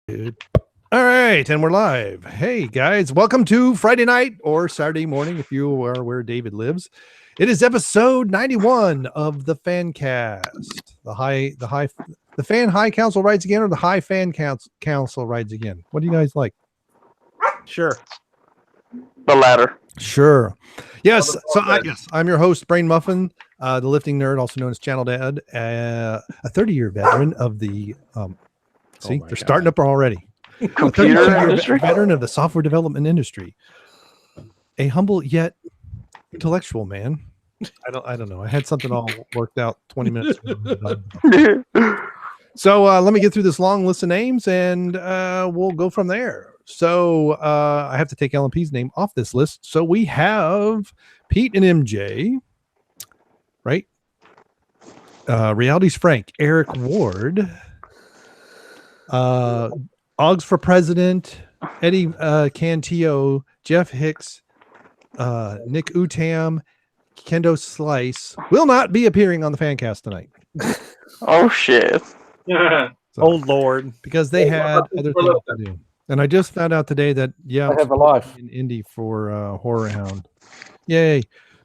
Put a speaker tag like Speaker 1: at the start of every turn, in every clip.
Speaker 1: All right, and we're live. Hey guys, welcome to Friday night or Saturday morning if you are where David lives. It is episode 91 of the Fan Caste. The Fan High Council rides again, or the High Fan Council rides again. What do you guys like?
Speaker 2: Sure.
Speaker 3: The latter.
Speaker 1: Sure. Yes. So I'm your host, Brainmuffin, the lifting nerd, also known as Channel Dad, a 30-year veteran of the they're starting up already.
Speaker 3: Computer industry?
Speaker 1: Veteran of the software development industry. A humble yet intellectual man. I don't know. I had something all worked out 20 minutes ago. So let me get through this long list of names and we'll go from there. So I have to take LMP's name off this list. So we have Pete and MJ, right? Reality's Frank, Eric Ward, Oggs for President, Eddie Cantillo, Jeff Hicks, Nick Utam, Kendo Slice will not be appearing on the Fan Cast tonight.
Speaker 3: Oh shit!
Speaker 1: So,
Speaker 2: oh Lord,
Speaker 1: because they had other things to do. And I just found out today that
Speaker 4: I have a life
Speaker 1: in Indy for Horror Hound. Yay!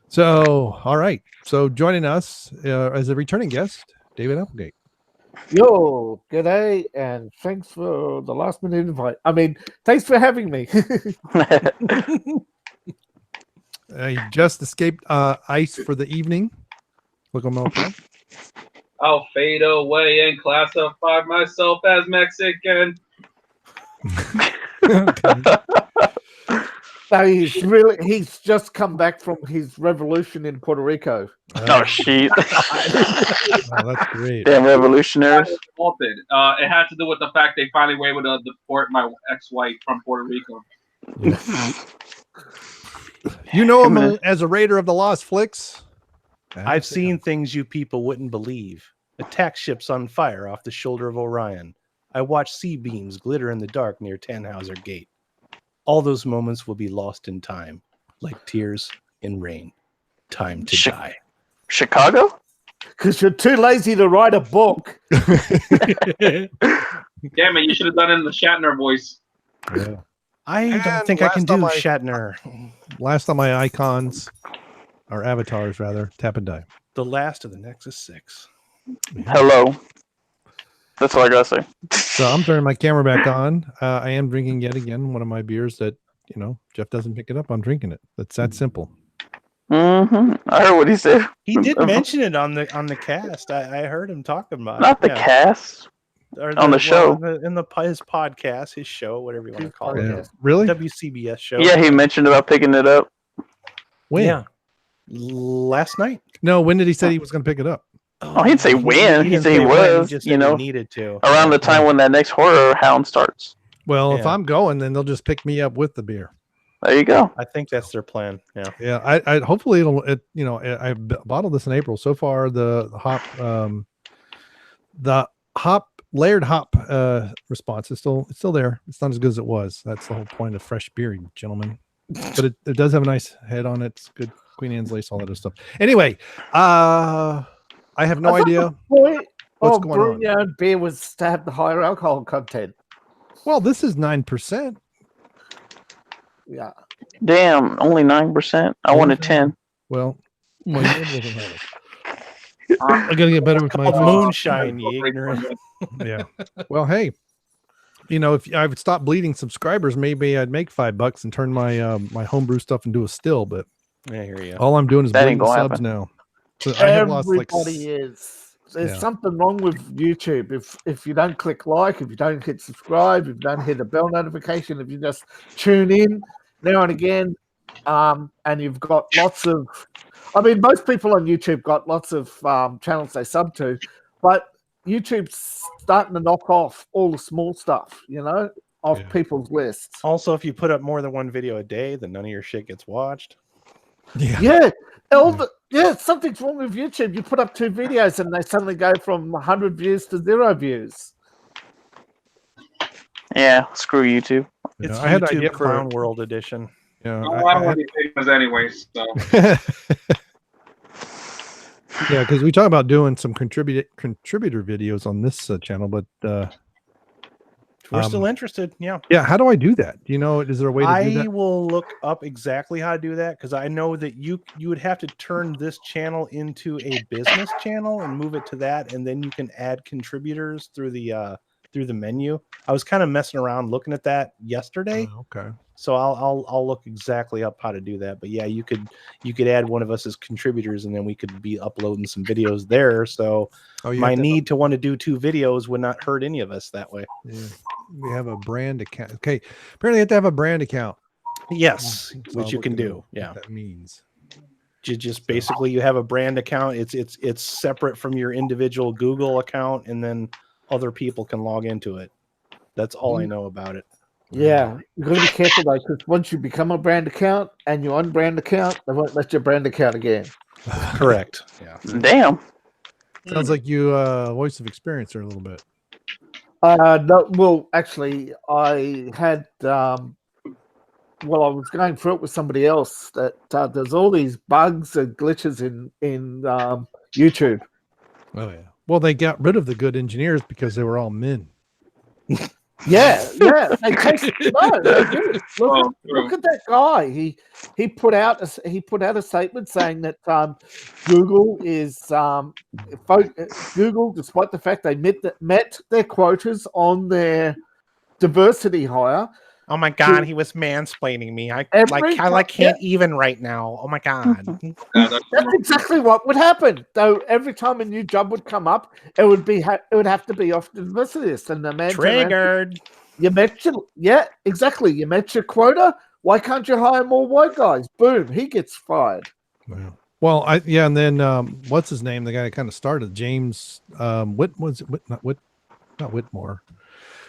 Speaker 1: So all right, so joining us as a returning guest, David Applegate.
Speaker 4: Yo, g'day, and thanks for the last minute invite. Thanks for having me.
Speaker 1: I just escaped ice for the evening. Look on my
Speaker 5: I'll fade away and classify myself as Mexican.
Speaker 4: So he's just come back from his revolution in Puerto Rico.
Speaker 3: Oh shit!
Speaker 1: Oh, that's great.
Speaker 3: Damn revolutionaries.
Speaker 5: It had to do with the fact they finally were able to deport my ex-wife from Puerto Rico.
Speaker 1: You know him as a raider of the Lost Flicks.
Speaker 2: I've seen things you people wouldn't believe. Attack ships on fire off the shoulder of Orion. I watched sea beams glitter in the dark near Tannhauser Gate. All those moments will be lost in time, like tears in rain. Time to die.
Speaker 3: Chicago?
Speaker 4: Because you're too lazy to write a book.
Speaker 5: Damn it, you should have done it in the Shatner voice.
Speaker 1: Yeah.
Speaker 2: I don't think I can do Shatner.
Speaker 1: Last on my icons, or avatars rather, TapAndDie.
Speaker 2: The last of the Nexus 6.
Speaker 3: Hello. That's all I gotta say.
Speaker 1: So I'm turning my camera back on. I am drinking yet again one of my beers that, Jeff doesn't pick it up. I'm drinking it. That's that simple.
Speaker 3: Mm-hmm. I heard what he said.
Speaker 2: He did mention it on the cast. I heard him talking about
Speaker 3: Not
Speaker 2: it.
Speaker 3: the cast.
Speaker 2: Or
Speaker 3: on the show.
Speaker 2: In his podcast, his show, whatever you want to call it.
Speaker 1: Yeah. Really?
Speaker 2: WCBS show.
Speaker 3: Yeah, he mentioned about picking it up.
Speaker 1: When?
Speaker 2: Yeah. Last night.
Speaker 1: No, when did he say he was going to pick it up?
Speaker 3: Oh, he'd say when. He'd say he was.
Speaker 2: Just said he needed to.
Speaker 3: Around the time when that next Horror Hound starts.
Speaker 1: Well, if I'm going, then they'll just pick me up with the beer.
Speaker 3: There you go.
Speaker 2: I think that's their plan. Yeah.
Speaker 1: Yeah. I hopefully I bottled this in April. So far, the layered hop response is still there. It's not as good as it was. That's the whole point of fresh beer, gentlemen. But it does have a nice head on it. It's good Queen Anne's lace, all that other stuff. Anyway, I have no idea what's going on.
Speaker 4: Bryon beer was to have the higher alcohol content.
Speaker 1: Well, this is 9%.
Speaker 4: Yeah.
Speaker 3: Damn, only 9%. I wanted 10.
Speaker 1: Well, my head wasn't having it. I gotta get better with my
Speaker 2: moonshine, you ignorant.
Speaker 1: Yeah. Well, hey, if I would stop bleeding subscribers, maybe I'd make $5 and turn my my homebrew stuff into a still. But
Speaker 2: I hear you.
Speaker 1: all I'm doing is bleeding subs
Speaker 3: happen.
Speaker 1: now. So I have lost
Speaker 4: is. There's something wrong with YouTube. If you don't click like, if you don't hit subscribe, if you don't hit the bell notification, if you just tune in now and again, and you've got lots of, most people on YouTube got lots of channels they sub to, but YouTube's starting to knock off all the small stuff, off people's lists.
Speaker 2: Also, if you put up more than one video a day, then none of your shit gets watched.
Speaker 4: Yeah. Something's wrong with YouTube. You put up 2 videos and they suddenly go from 100 views to 0 views.
Speaker 3: Yeah, screw YouTube.
Speaker 2: It's
Speaker 1: I had an
Speaker 2: YouTube
Speaker 1: idea
Speaker 2: Clown World Edition.
Speaker 1: Yeah,
Speaker 5: I don't want to be famous anyway, so.
Speaker 1: Yeah, because we talk about doing some contributor videos on this channel, but
Speaker 2: We're still interested. Yeah.
Speaker 1: Yeah. How do I do that? Do you know? Is there a way to do
Speaker 2: I
Speaker 1: that?
Speaker 2: will look up exactly how to do that because I know that you would have to turn this channel into a business channel and move it to that, and then you can add contributors through the menu. I was kind of messing around looking at that yesterday.
Speaker 1: Okay.
Speaker 2: So I'll look exactly up how to do that. But yeah, you could add one of us as contributors, and then we could be uploading some videos there. So my need to want to do 2 videos would not hurt any of us that way.
Speaker 1: Yeah. We have a brand account. Okay. Apparently, you have to have a brand account.
Speaker 2: Yes,
Speaker 1: So
Speaker 2: which
Speaker 1: I'm
Speaker 2: you can
Speaker 1: looking
Speaker 2: do.
Speaker 1: at
Speaker 2: Yeah,
Speaker 1: what that means.
Speaker 2: just basically you have a brand account. It's separate from your individual Google account, and then other people can log into it. That's all I know about it.
Speaker 4: Yeah, you got to be careful though, because once you become a brand account and you're on brand account, they won't let your brand account again.
Speaker 2: Correct. Yeah.
Speaker 3: Damn.
Speaker 1: Sounds like you voice of experience there a little bit.
Speaker 4: No, well, actually, I had I was going through it with somebody else that there's all these bugs and glitches in YouTube.
Speaker 1: Oh yeah. Well, they got rid of the good engineers because they were all men.
Speaker 4: Yeah. They take no, they do. Look at that guy. He put out a statement saying that Google is Google, despite the fact they met their quotas on their diversity hire.
Speaker 2: Oh my God, he was mansplaining me. I can't even right now. Oh my God.
Speaker 4: That's exactly what would happen. Though every time a new job would come up, it would have to be off the diversity list, and the man
Speaker 2: triggered.
Speaker 4: You met exactly. You met your quota. Why can't you hire more white guys? Boom, he gets fired.
Speaker 1: Wow. Well, and then what's his name? The guy that kind of started, James not Whitmore.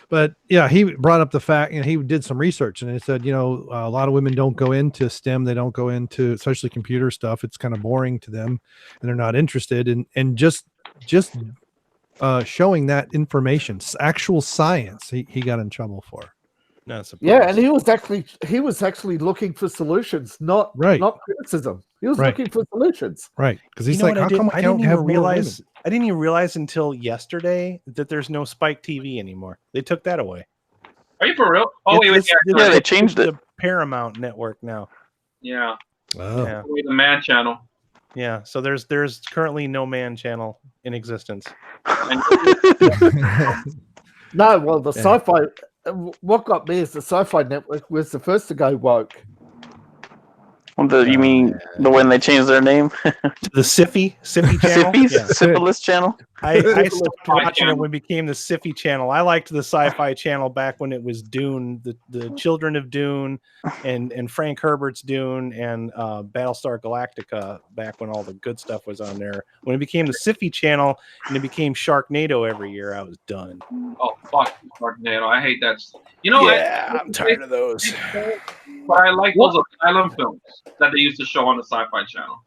Speaker 1: But yeah, he brought up the fact, he did some research, and he said, a lot of women don't go into STEM. They don't go into, especially computer stuff. It's kind of boring to them, and they're not interested. And just showing that information, actual science, he got in trouble for.
Speaker 4: Yeah, and he was actually looking for solutions, not criticism. He was looking for solutions.
Speaker 1: Right. Because he's like, how come I don't have realize?
Speaker 2: I didn't even realize until yesterday that there's no Spike TV anymore. They took that away.
Speaker 5: Are you for real? Oh, wait.
Speaker 3: Yeah, they changed it.
Speaker 2: The Paramount Network now.
Speaker 5: Yeah.
Speaker 1: Oh.
Speaker 2: Yeah.
Speaker 5: The Man channel.
Speaker 2: Yeah. So there's currently no Man channel in existence.
Speaker 4: No, well, the sci-fi. What got me is the Sci-Fi Network was the first to go woke.
Speaker 3: You mean the when they changed their name?
Speaker 2: The Siffy channel?
Speaker 3: Syphilis channel?
Speaker 2: I stopped watching it when it became the Siffy channel. I liked the Sci-Fi channel back when it was Dune, the Children of Dune, and Frank Herbert's Dune, and Battlestar Galactica, back when all the good stuff was on there. When it became the Siffy channel and it became Sharknado every year, I was done.
Speaker 5: Oh, fuck Sharknado. I hate that.
Speaker 2: I'm tired of those.
Speaker 5: But I like those asylum films that they used to show on the Sci-Fi channel.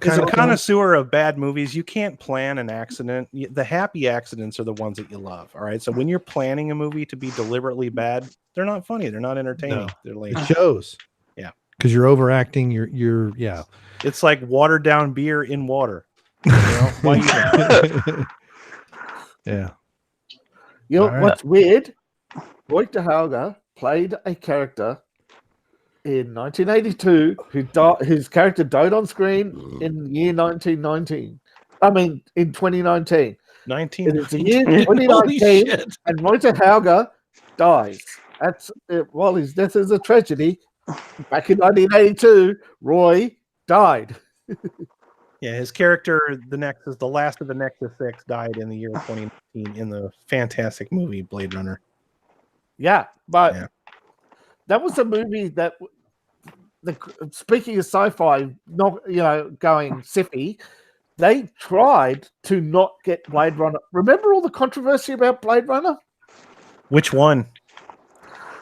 Speaker 2: As a connoisseur of bad movies, you can't plan an accident. The happy accidents are the ones that you love. All right. So when you're planning a movie to be deliberately bad, they're not funny. They're not entertaining.
Speaker 1: No.
Speaker 2: They're lame.
Speaker 1: It shows.
Speaker 2: Yeah.
Speaker 1: Because you're overacting. You're
Speaker 2: It's like watered down beer in water. Why
Speaker 1: Yeah.
Speaker 4: What's weird? Roy DeHalga played a character in 1982 whose character died on screen in the year 1919. I mean, in 2019. It's the year 2019, and Roy DeHalga dies. That's while his death is a tragedy. Back in 1982, Roy died.
Speaker 2: Yeah, his character, the last of the Nexus 6, died in the year 2019 in the fantastic movie Blade Runner.
Speaker 4: Yeah, but that was a movie that, speaking of sci-fi, not going siffy, they tried to not get Blade Runner. Remember all the controversy about Blade Runner?
Speaker 2: Which one?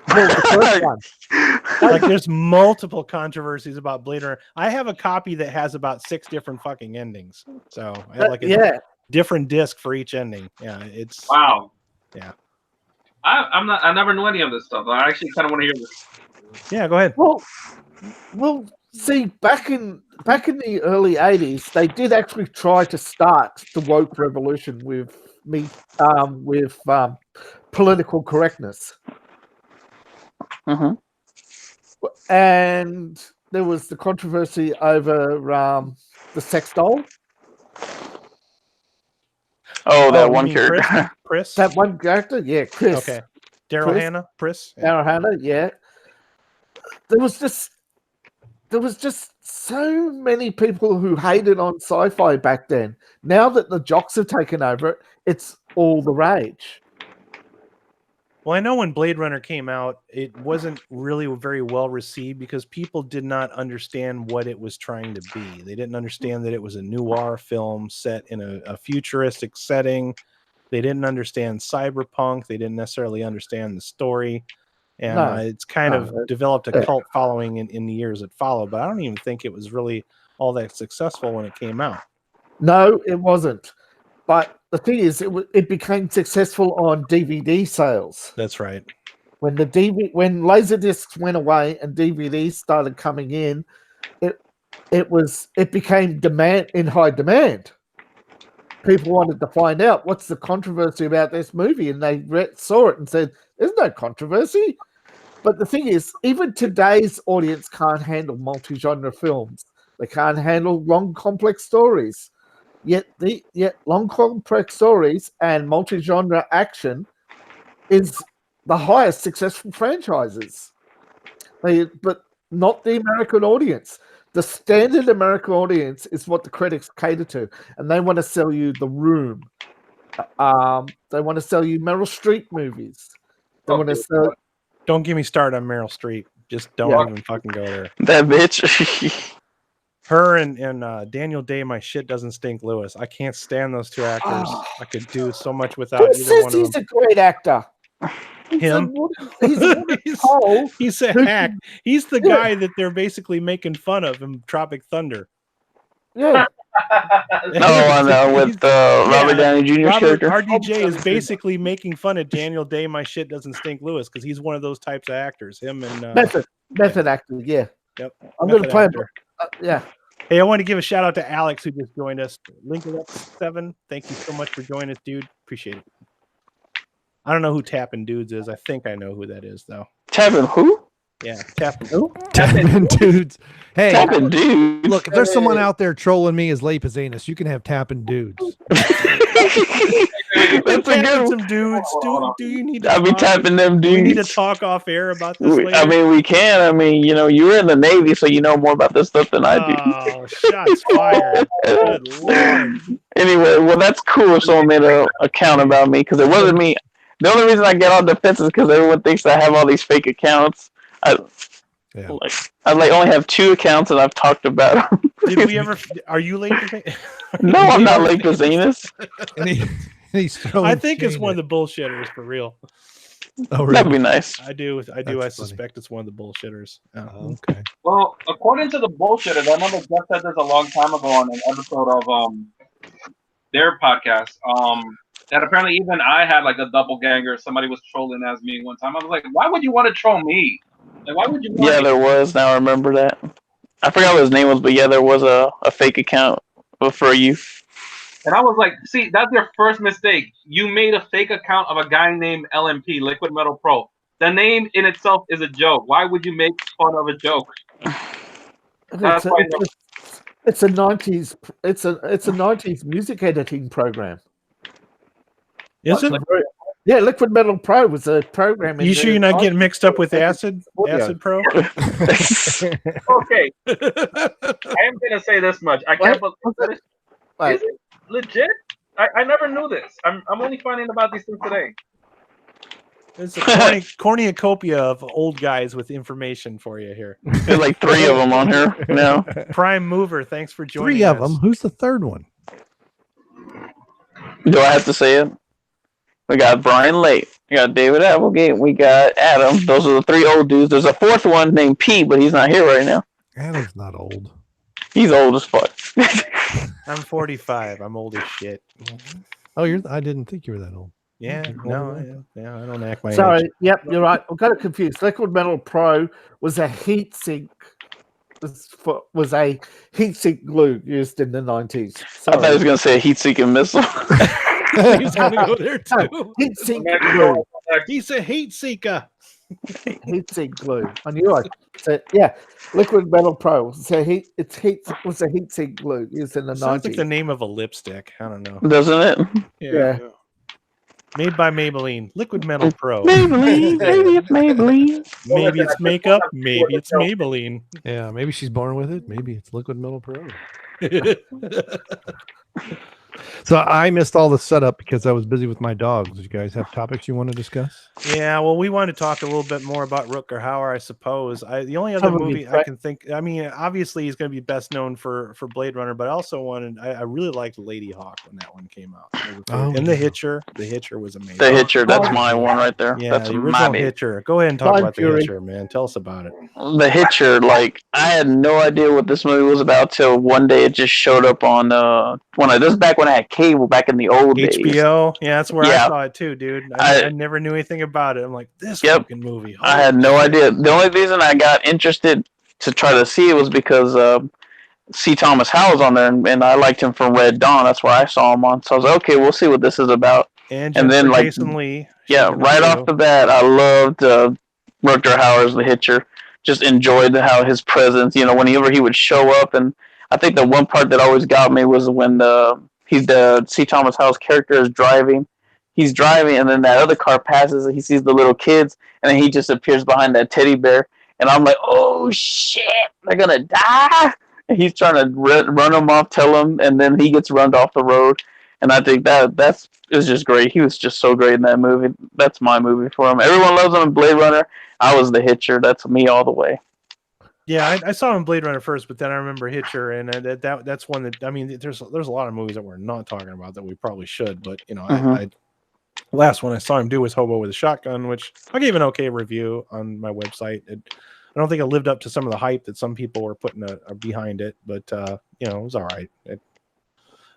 Speaker 4: Well, the first one.
Speaker 2: Like, there's multiple controversies about Blade Runner. I have a copy that has about 6 different fucking endings. So I have like a different disc for each ending. Yeah, it's
Speaker 5: wow.
Speaker 2: Yeah.
Speaker 5: I never knew any of this stuff. I actually kind of want to hear this.
Speaker 2: Yeah, go ahead.
Speaker 4: Well, See, back in the early 80s, they did actually try to start the woke revolution with political correctness.
Speaker 3: Mm-hmm.
Speaker 4: And there was the controversy over the sex doll.
Speaker 3: Oh, that
Speaker 2: you
Speaker 3: one
Speaker 2: mean
Speaker 3: character.
Speaker 2: Chris?
Speaker 4: That one character, yeah, Chris.
Speaker 2: Okay. Daryl
Speaker 4: Chris?
Speaker 2: Hannah? Chris? Yeah.
Speaker 4: Daryl Hannah, yeah. There was just so many people who hated on sci-fi back then. Now that the jocks have taken over it, it's all the rage.
Speaker 2: Well, I know when Blade Runner came out, it wasn't really very well received because people did not understand what it was trying to be. They didn't understand that it was a noir film set in a futuristic setting. They didn't understand cyberpunk. They didn't necessarily understand the story. And it's kind of developed a cult following in the years that followed. But I don't even think it was really all that successful when it came out.
Speaker 4: No, it wasn't. But the thing is, it became successful on DVD sales.
Speaker 2: That's right.
Speaker 4: When when Laserdiscs went away and DVDs started coming in, it became in high demand. People wanted to find out what's the controversy about this movie, and they saw it and said, "There's no controversy." But the thing is, even today's audience can't handle multi-genre films. They can't handle long, complex stories. Yet long, complex stories and multi-genre action is the highest successful franchises. But not the American audience. The standard American audience is what the critics cater to, and they want to sell you The Room. They want to sell you Meryl Streep movies. They want to sell.
Speaker 2: Don't get me started on Meryl Streep. Just don't even fucking go there.
Speaker 3: That bitch.
Speaker 2: Her and Daniel Day, my shit doesn't stink Lewis. I can't stand those two actors. I could do so much without
Speaker 4: Who
Speaker 2: either
Speaker 4: says
Speaker 2: one of
Speaker 4: he's
Speaker 2: them.
Speaker 4: a great actor?
Speaker 2: Him? He's a hack. He's the guy that they're basically making fun of in Tropic Thunder.
Speaker 4: Yeah.
Speaker 3: I know, with Robert Downey Jr.'s character.
Speaker 2: RDJ is basically making fun of Daniel Day, my shit doesn't stink Lewis, because he's one of those types of actors. Him and
Speaker 4: method actor, yeah.
Speaker 2: Yep.
Speaker 4: I'm going to play him. Yeah.
Speaker 2: Hey, I want to give a shout out to Alex who just joined us. Link it up 7. Thank you so much for joining us, dude. Appreciate it. I don't know who Tappin' Dudes is. I think I know who that is, though.
Speaker 3: Tappin' who?
Speaker 2: Yeah, Tappin' who?
Speaker 1: Tappin' Dudes. Hey,
Speaker 3: Tappin' Dudes.
Speaker 1: Look, if there's someone out there trolling me as Lape as Anus, you can have Tappin' Dudes.
Speaker 3: That's a good
Speaker 2: some dudes. Do you need to
Speaker 3: I'll be tapping them dudes.
Speaker 2: We need to talk off air about this later.
Speaker 3: I mean, we can. I mean, you were in the Navy, so you know more about this stuff than I do.
Speaker 2: Oh, shots fired. Good Lord.
Speaker 3: Anyway, well, that's cool if someone made an account about me, because it wasn't me. The only reason I get all defensive is because everyone thinks I have all these fake accounts. I only have 2 accounts, and I've talked about them.
Speaker 2: Did we ever? Are you late?
Speaker 3: No, I'm not late to Zanus.
Speaker 2: I think it's one of the bullshitters for real.
Speaker 1: Oh, really?
Speaker 3: That'd be nice.
Speaker 2: I do.
Speaker 1: That's
Speaker 2: I
Speaker 1: funny.
Speaker 2: suspect it's one of the bullshitters.
Speaker 1: Okay.
Speaker 5: Well, according to the bullshitters, I remember Jeff said this a long time ago on an episode of their podcast. That apparently even I had like a doppelganger. Somebody was trolling as me one time. I was like, why would you want to troll me? Like, why would you?
Speaker 3: Yeah, there was. Now I remember that. I forgot what his name was, but yeah, there was a fake account for you.
Speaker 5: And I was like, see, that's your first mistake. You made a fake account of a guy named LMP, Liquid Metal Pro. The name in itself is a joke. Why would you make fun of a joke?
Speaker 4: It's a 90s. It's a 90s music editing program.
Speaker 2: Is it?
Speaker 4: Yeah, Liquid Metal Pro was a program.
Speaker 2: You sure you're not getting mixed up with Acid Pro?
Speaker 5: Okay. I am going to say this much. I can't believe it. Is it legit? I never knew this. I'm only finding about these things today.
Speaker 2: It's a cornucopia of old guys with information for you here.
Speaker 3: There's like 3 of them on here now.
Speaker 2: Prime Mover, thanks for joining
Speaker 1: 3 of
Speaker 2: us.
Speaker 1: them. Who's the third one?
Speaker 3: Do I have to say it? We got Bryon Lape. We got David Applegate. We got Adam. Those are the 3 old dudes. There's a 4th one named P, but he's not here right now.
Speaker 1: Adam's not old.
Speaker 3: He's old as fuck.
Speaker 2: I'm 45. I'm old as shit.
Speaker 1: Oh, I didn't think you were that old.
Speaker 2: Yeah, no, I don't act my age.
Speaker 4: Sorry, yep, you're right. I got it confused. Liquid Metal Pro was a heatsink was a heat-sink glue used in the 90s.
Speaker 3: I thought he was going to say a heat-seeking missile.
Speaker 2: He was going to go there too.
Speaker 4: Heat-sink glue.
Speaker 2: He's a heat seeker.
Speaker 4: Heat-sink glue. I knew I said, yeah. Liquid Metal Pro. So was a heat-sink glue used in the 90s.
Speaker 2: Sounds like the name of a lipstick. I don't know.
Speaker 3: Doesn't it?
Speaker 4: Yeah.
Speaker 2: Made by Maybelline. Liquid Metal Pro.
Speaker 3: Maybelline. Maybe it's Maybelline.
Speaker 2: Maybe it's makeup. Maybe it's Maybelline.
Speaker 1: Yeah, maybe she's born with it. Maybe it's Liquid Metal Pro. So I missed all the setup because I was busy with my dogs. Do you guys have topics you want to discuss?
Speaker 2: Yeah, well, we want to talk a little bit more about Rutger Hauer, I suppose. The only other movie I can think, I mean, obviously he's going to be best known for Blade Runner, but I also wanted, I really liked Lady Hawk when that one came out. And The Hitcher was amazing.
Speaker 3: The Hitcher, that's my one right there.
Speaker 2: Yeah,
Speaker 3: that's
Speaker 2: the original Hitcher. Go ahead and talk about The Hitcher, man. Tell us about it.
Speaker 3: The Hitcher, like, I had no idea what this movie was about till one day it just showed up on, this is back when I had cable back in the old days.
Speaker 2: HBO, yeah, that's where I saw it too, dude. I never knew anything about it. I'm like, this fucking movie.
Speaker 3: I had no idea. The only reason I got interested to try to see it was because C. Thomas Howell was on there, and I liked him from Red Dawn. That's where I saw him on. So I was like, okay, we'll see what this is about.
Speaker 2: And then, like, Jason Lee.
Speaker 3: Yeah, right off the bat, I loved Rutger Hauer's The Hitcher. Just enjoyed how his presence, whenever he would show up. And I think the one part that always got me was when C. Thomas Howell's character is driving. He's driving, and then that other car passes, and he sees the little kids, and then he just appears behind that teddy bear. And I'm like, oh, shit, they're going to die? And he's trying to run them off, tell him, and then he gets run off the road. And I think it was just great. He was just so great in that movie. That's my movie for him. Everyone loves him in Blade Runner. I was the Hitcher. That's me all the way.
Speaker 2: Yeah, I saw him in Blade Runner first, but then I remember Hitcher, and that's one that, I mean, there's a lot of movies that we're not talking about that we probably should, but last one I saw him do was Hobo with a Shotgun, which I gave an okay review on my website. I don't think it lived up to some of the hype that some people were putting behind it, but it was all right.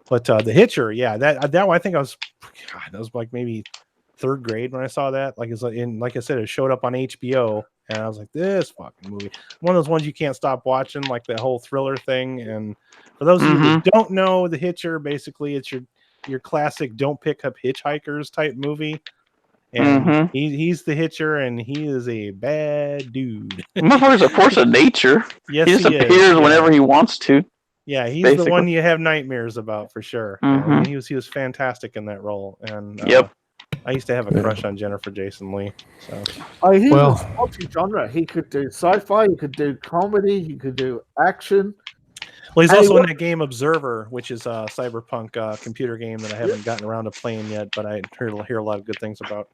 Speaker 2: But The Hitcher, yeah, that one I think that was like maybe third grade when I saw that. Like like I said, it showed up on HBO. And I was like, this fucking movie. One of those ones you can't stop watching, like the whole thriller thing. And for those of you who don't know, The Hitcher, basically, it's your classic don't pick up hitchhikers type movie. And he's the Hitcher, and he is a bad dude.
Speaker 3: Motherfucker's a force of nature.
Speaker 2: Yes,
Speaker 3: he just appears whenever he wants to.
Speaker 2: Yeah, he's the one you have nightmares about for sure. And he was fantastic in that role. And I used to have a crush on Jennifer Jason Leigh. So.
Speaker 4: He was multi-genre. He could do sci-fi, he could do comedy, he could do action.
Speaker 2: Well, he's also in that game Observer, which is a cyberpunk computer game that I haven't gotten around to playing yet, but I hear a lot of good things about.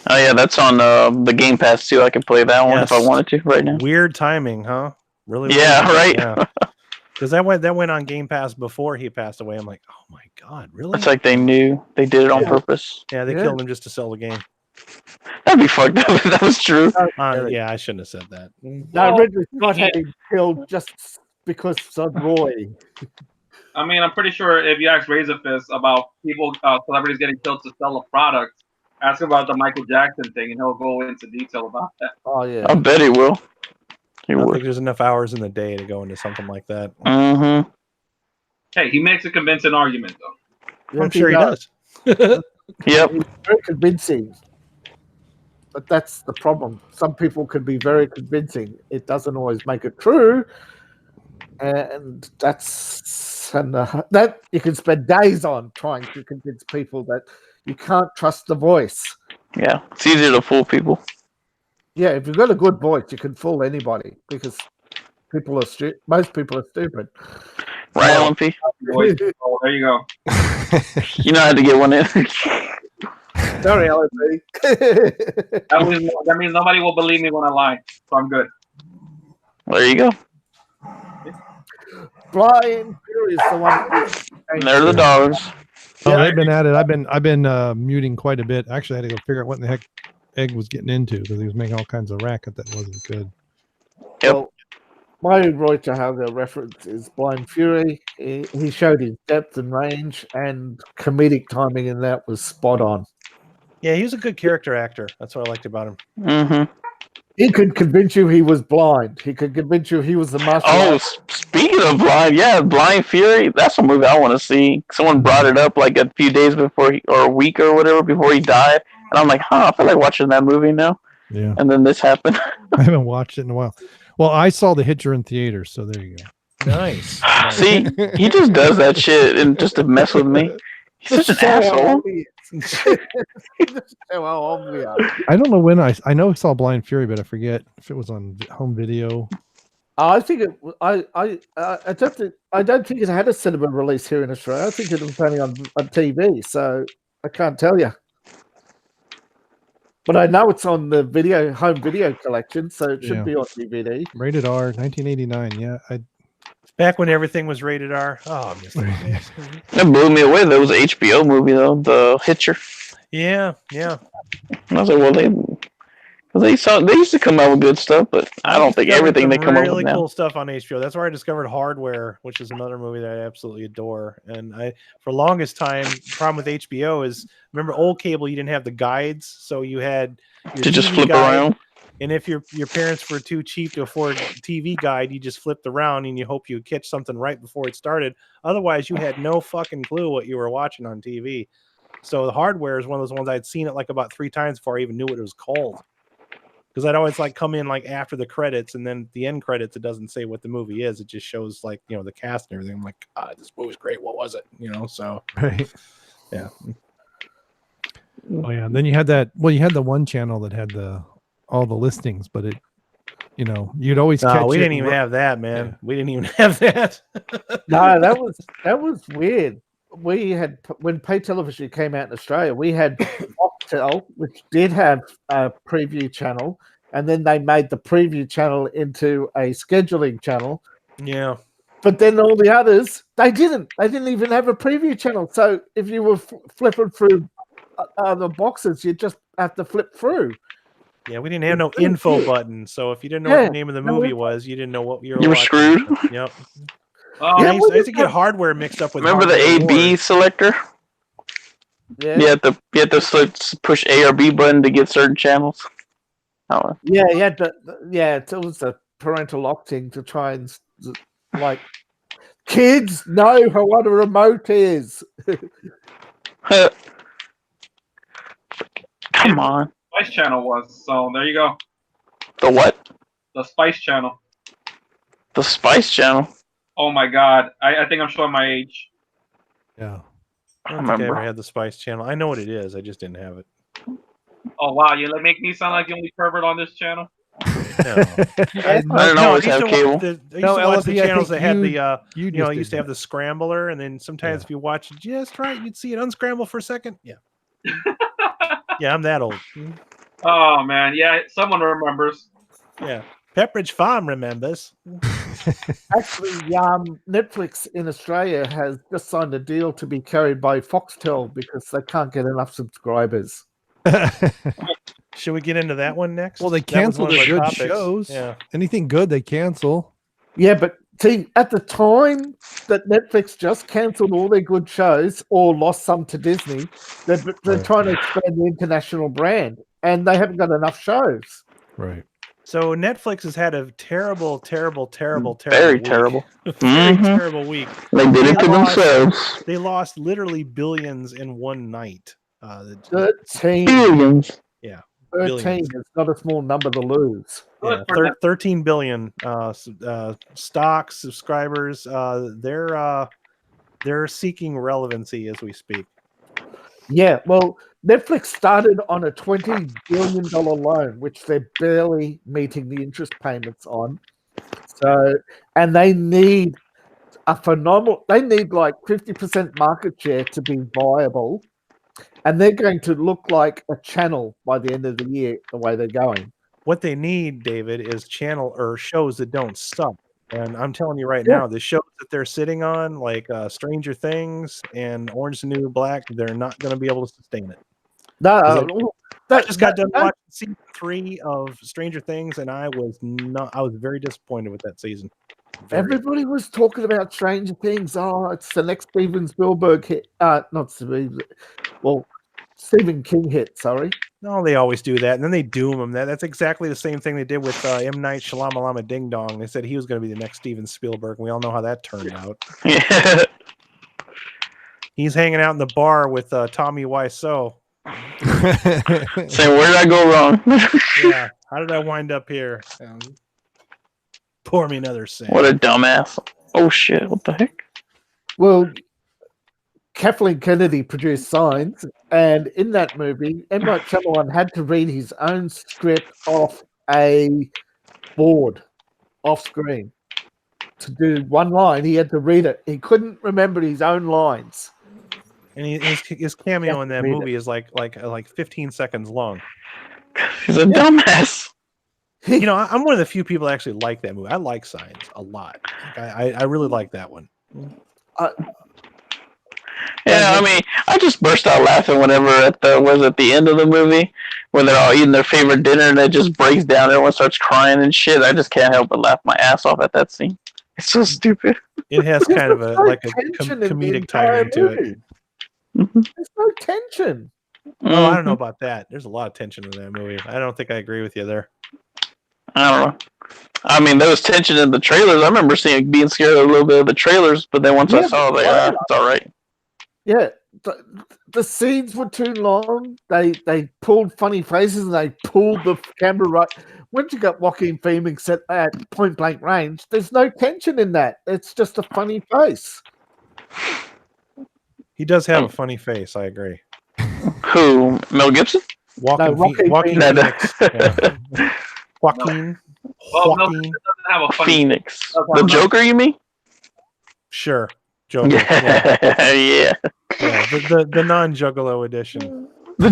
Speaker 3: Oh yeah, that's on the Game Pass too. I can play that one if I wanted to right now.
Speaker 2: Weird timing, huh? Really?
Speaker 3: Yeah, right.
Speaker 2: Yeah. Because that went on Game Pass before he passed away. I'm like, oh my god, really?
Speaker 3: It's like they knew they did it on purpose.
Speaker 2: Yeah, they killed him just to sell the game.
Speaker 3: That'd be fucked up if that was true.
Speaker 2: Yeah, I shouldn't have said that.
Speaker 4: No, Ridley Scott had him killed just because of Roy.
Speaker 5: I mean, I'm pretty sure if you ask Razorfist about people, celebrities getting killed to sell a product, ask him about the Michael Jackson thing, and he'll go into detail about that.
Speaker 4: Oh yeah,
Speaker 3: I bet he will.
Speaker 2: I don't think there's enough hours in the day to go into something like that.
Speaker 5: Hey, he makes a convincing argument, though.
Speaker 2: I'm sure he does.
Speaker 3: Yep.
Speaker 4: He's very convincing. But that's the problem. Some people can be very convincing. It doesn't always make it true. And that you can spend days on trying to convince people that you can't trust the voice.
Speaker 3: Yeah, it's easier to fool people.
Speaker 4: Yeah, if you've got a good voice, you can fool anybody because people are most people are stupid.
Speaker 3: Right, LMP?
Speaker 5: Oh, there you go.
Speaker 3: You know I had to get one in.
Speaker 4: Sorry, LMP.
Speaker 5: That means nobody will believe me when I lie, so I'm good.
Speaker 3: There you go.
Speaker 4: Bryon Fury is the one.
Speaker 3: They're the dogs.
Speaker 1: Oh, they've been at it. I've been muting quite a bit. Actually, I had to go figure out what in the heck Egg was getting into because he was making all kinds of racket that wasn't good.
Speaker 3: Yep.
Speaker 4: Well, my Reuter Hauer reference is Blind Fury. He showed his depth and range, and comedic timing in that was spot on.
Speaker 2: Yeah, he was a good character actor. That's what I liked about him.
Speaker 4: He could convince you he was blind. He could convince you he was the master.
Speaker 3: Oh, speaking of Blind, yeah, Blind Fury. That's a movie I want to see. Someone brought it up like a few days before, or a week or whatever before he died, and I'm like, I feel like watching that movie now.
Speaker 1: Yeah.
Speaker 3: And then this happened.
Speaker 1: I haven't watched it in a while. Well, I saw The Hitcher in theaters, so there you go.
Speaker 2: Nice.
Speaker 3: See, he just does that shit and just to mess with me. He's such an asshole.
Speaker 4: How old we are.
Speaker 1: I don't know when I know I saw Blind Fury, but I forget if it was on home video.
Speaker 4: I think it. I don't think it had a cinema release here in Australia. I think it was only on TV, so I can't tell you. But I know it's on the home video collection, so it should be on DVD.
Speaker 1: Rated R, 1989. Yeah,
Speaker 2: Back when everything was rated R. Oh, I missed it.
Speaker 3: That blew me away. That was an HBO movie though, The Hitcher.
Speaker 2: Yeah.
Speaker 3: And I was like, well, they used to come out with good stuff, but I don't think everything they come up with
Speaker 2: really
Speaker 3: now.
Speaker 2: cool stuff on HBO. That's where I discovered Hardware, which is another movie that I absolutely adore. And for longest time, the problem with HBO is, remember old cable, you didn't have the guides, so you had your
Speaker 3: To just
Speaker 2: TV
Speaker 3: flip
Speaker 2: guide,
Speaker 3: around.
Speaker 2: and if your parents were too cheap to afford a TV guide, you just flipped around and you hope you would catch something right before it started. Otherwise, you had no fucking clue what you were watching on TV. So the Hardware is one of those ones I'd seen it like about 3 times before I even knew what it was called. Because I'd always like come in like after the credits, and then the end credits, it doesn't say what the movie is. It just shows like, the cast and everything. I'm like, this movie's great. What was it? So
Speaker 1: right.
Speaker 2: Yeah.
Speaker 1: Oh yeah. And then you had that. Well, you had the one channel that had all the listings, but it, you'd always catch.
Speaker 2: We didn't even have that, man. Yeah. We didn't even have that.
Speaker 4: No, that was weird. We had, when pay television came out in Australia, we had Foxtel, which did have a preview channel, and then they made the preview channel into a scheduling channel.
Speaker 2: Yeah.
Speaker 4: But then all the others, they didn't. They didn't even have a preview channel. So if you were flipping through the boxes, you just have to flip through.
Speaker 2: Yeah, we didn't have no info button. So if you didn't know what the name of the movie was, you didn't know what you were
Speaker 3: screwed.
Speaker 2: Yep.
Speaker 4: Yeah,
Speaker 2: I used to get Hardware mixed up with.
Speaker 3: Remember the A/B selector?
Speaker 4: Yeah.
Speaker 3: You had to push A or B button to get certain channels. Oh.
Speaker 4: Yeah, it was a parental lock thing to try and like kids know what a remote is.
Speaker 3: Come on.
Speaker 5: Spice Channel was, so there you go.
Speaker 3: The what?
Speaker 5: The Spice Channel.
Speaker 3: The Spice Channel.
Speaker 5: Oh my God! I think I'm showing my age.
Speaker 1: Yeah.
Speaker 2: I don't think I ever had the Spice Channel. I know what it is. I just didn't have it.
Speaker 5: Oh wow! You make me sound like the only pervert on this channel.
Speaker 2: No.
Speaker 3: I don't always have cable.
Speaker 2: I used to watch the channels that had the used to have
Speaker 1: that.
Speaker 2: the scrambler, and then sometimes if you watch it just right, you'd see it unscramble for a second. Yeah. Yeah, I'm that old.
Speaker 5: Oh man, yeah, someone remembers.
Speaker 2: Yeah. Pepperidge Farm remembers.
Speaker 4: Actually, Netflix in Australia has just signed a deal to be carried by Foxtel because they can't get enough subscribers.
Speaker 2: Should we get into that one next?
Speaker 1: Well, they
Speaker 2: That was
Speaker 1: cancel
Speaker 2: one of
Speaker 1: their
Speaker 2: our
Speaker 1: good
Speaker 2: topics.
Speaker 1: shows.
Speaker 2: Yeah.
Speaker 1: Anything good, they cancel.
Speaker 4: Yeah, but see, at the time that Netflix just cancelled all their good shows or lost some to Disney, they're trying to expand the international brand, and they haven't got enough shows.
Speaker 1: Right.
Speaker 2: So Netflix has had a terrible
Speaker 3: Very
Speaker 2: week.
Speaker 3: terrible.
Speaker 2: Very terrible week.
Speaker 3: They did it to themselves.
Speaker 2: They lost literally billions in one night.
Speaker 4: 13.
Speaker 3: Billions.
Speaker 2: Yeah.
Speaker 4: 13 is not a small number to lose.
Speaker 2: Yeah, 13 billion stock subscribers. They're seeking relevancy as we speak.
Speaker 4: Yeah, well, Netflix started on a $20 billion loan, which they're barely meeting the interest payments on. So, and they need like 50% market share to be viable. And they're going to look like a channel by the end of the year, the way they're going.
Speaker 2: What they need, David, is channel or shows that don't suck. And I'm telling you right now, the shows that they're sitting on, like Stranger Things and Orange is the New Black, they're not going to be able to sustain it.
Speaker 4: No,
Speaker 2: I just got done watching season 3 of Stranger Things, and I was very disappointed with that season.
Speaker 4: Everybody was talking about Stranger Things. Oh, it's the next Steven Spielberg hit. Not Steven. Well, Stephen King hit. Sorry.
Speaker 2: No, they always do that, and then they doom him. That's exactly the same thing they did with M. Night Shyamalan Ding Dong. They said he was going to be the next Steven Spielberg, and we all know how that turned out.
Speaker 3: Yeah.
Speaker 2: He's hanging out in the bar with Tommy Wiseau.
Speaker 3: Saying, where did I go wrong?
Speaker 2: Yeah, how did I wind up here? Pour me another sip.
Speaker 3: What a dumbass. Oh, shit. What the heck?
Speaker 4: Well, Kathleen Kennedy produced Signs, and in that movie, M. Night Shyamalan had to read his own script off a board, off screen. To do one line, he had to read it. He couldn't remember his own lines.
Speaker 2: And his cameo in that movie is like 15 seconds long.
Speaker 3: He's a dumbass.
Speaker 2: You know, I'm one of the few people that actually like that movie. I like Signs a lot. I really like that one.
Speaker 3: Yeah, I mean, I just burst out laughing whenever at the end of the movie when they're all eating their favorite dinner and it just breaks down. Everyone starts crying and shit. I just can't help but laugh my ass off at that scene. It's so stupid.
Speaker 2: It has kind of a comedic timing to it.
Speaker 3: Mm-hmm.
Speaker 4: There's no tension.
Speaker 2: Oh, I don't know about that. There's a lot of tension in that movie. I don't think I agree with you there.
Speaker 3: I don't know. I mean, there was tension in the trailers. I remember being scared a little bit of the trailers, but then once I saw it, I was like, it's all right.
Speaker 4: Yeah, the scenes were too long. They pulled funny faces and they pulled the camera right. Once you got Joaquin Phoenix at point blank range, there's no tension in that. It's just a funny face.
Speaker 2: He does have a funny face. I agree.
Speaker 3: Who? Mel Gibson?
Speaker 2: Joaquin Phoenix. Yeah. Joaquin.
Speaker 5: Well, no, it doesn't have a funny
Speaker 3: Phoenix. The Joker, you mean?
Speaker 2: Sure. Joker.
Speaker 3: Yeah.
Speaker 2: The non-Juggalo edition.
Speaker 3: The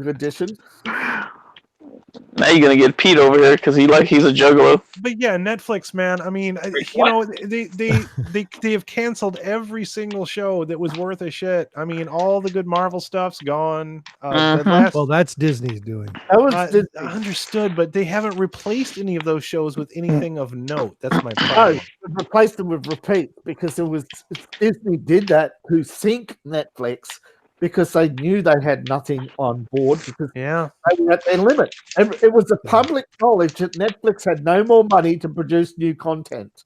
Speaker 4: edition.
Speaker 3: Now you're gonna get Pete over here because he's a juggalo.
Speaker 2: But yeah, Netflix, man. I mean, you know, they have canceled every single show that was worth a shit. I mean, all the good Marvel stuff's gone.
Speaker 1: Well, that's Disney's doing.
Speaker 4: That was
Speaker 2: I understood, but they haven't replaced any of those shows with anything of note. That's my problem.
Speaker 4: No, replaced them with repeat because Disney did that to sync Netflix because they knew they had nothing on board because they were at their limit. It was a public knowledge that Netflix had no more money to produce new content.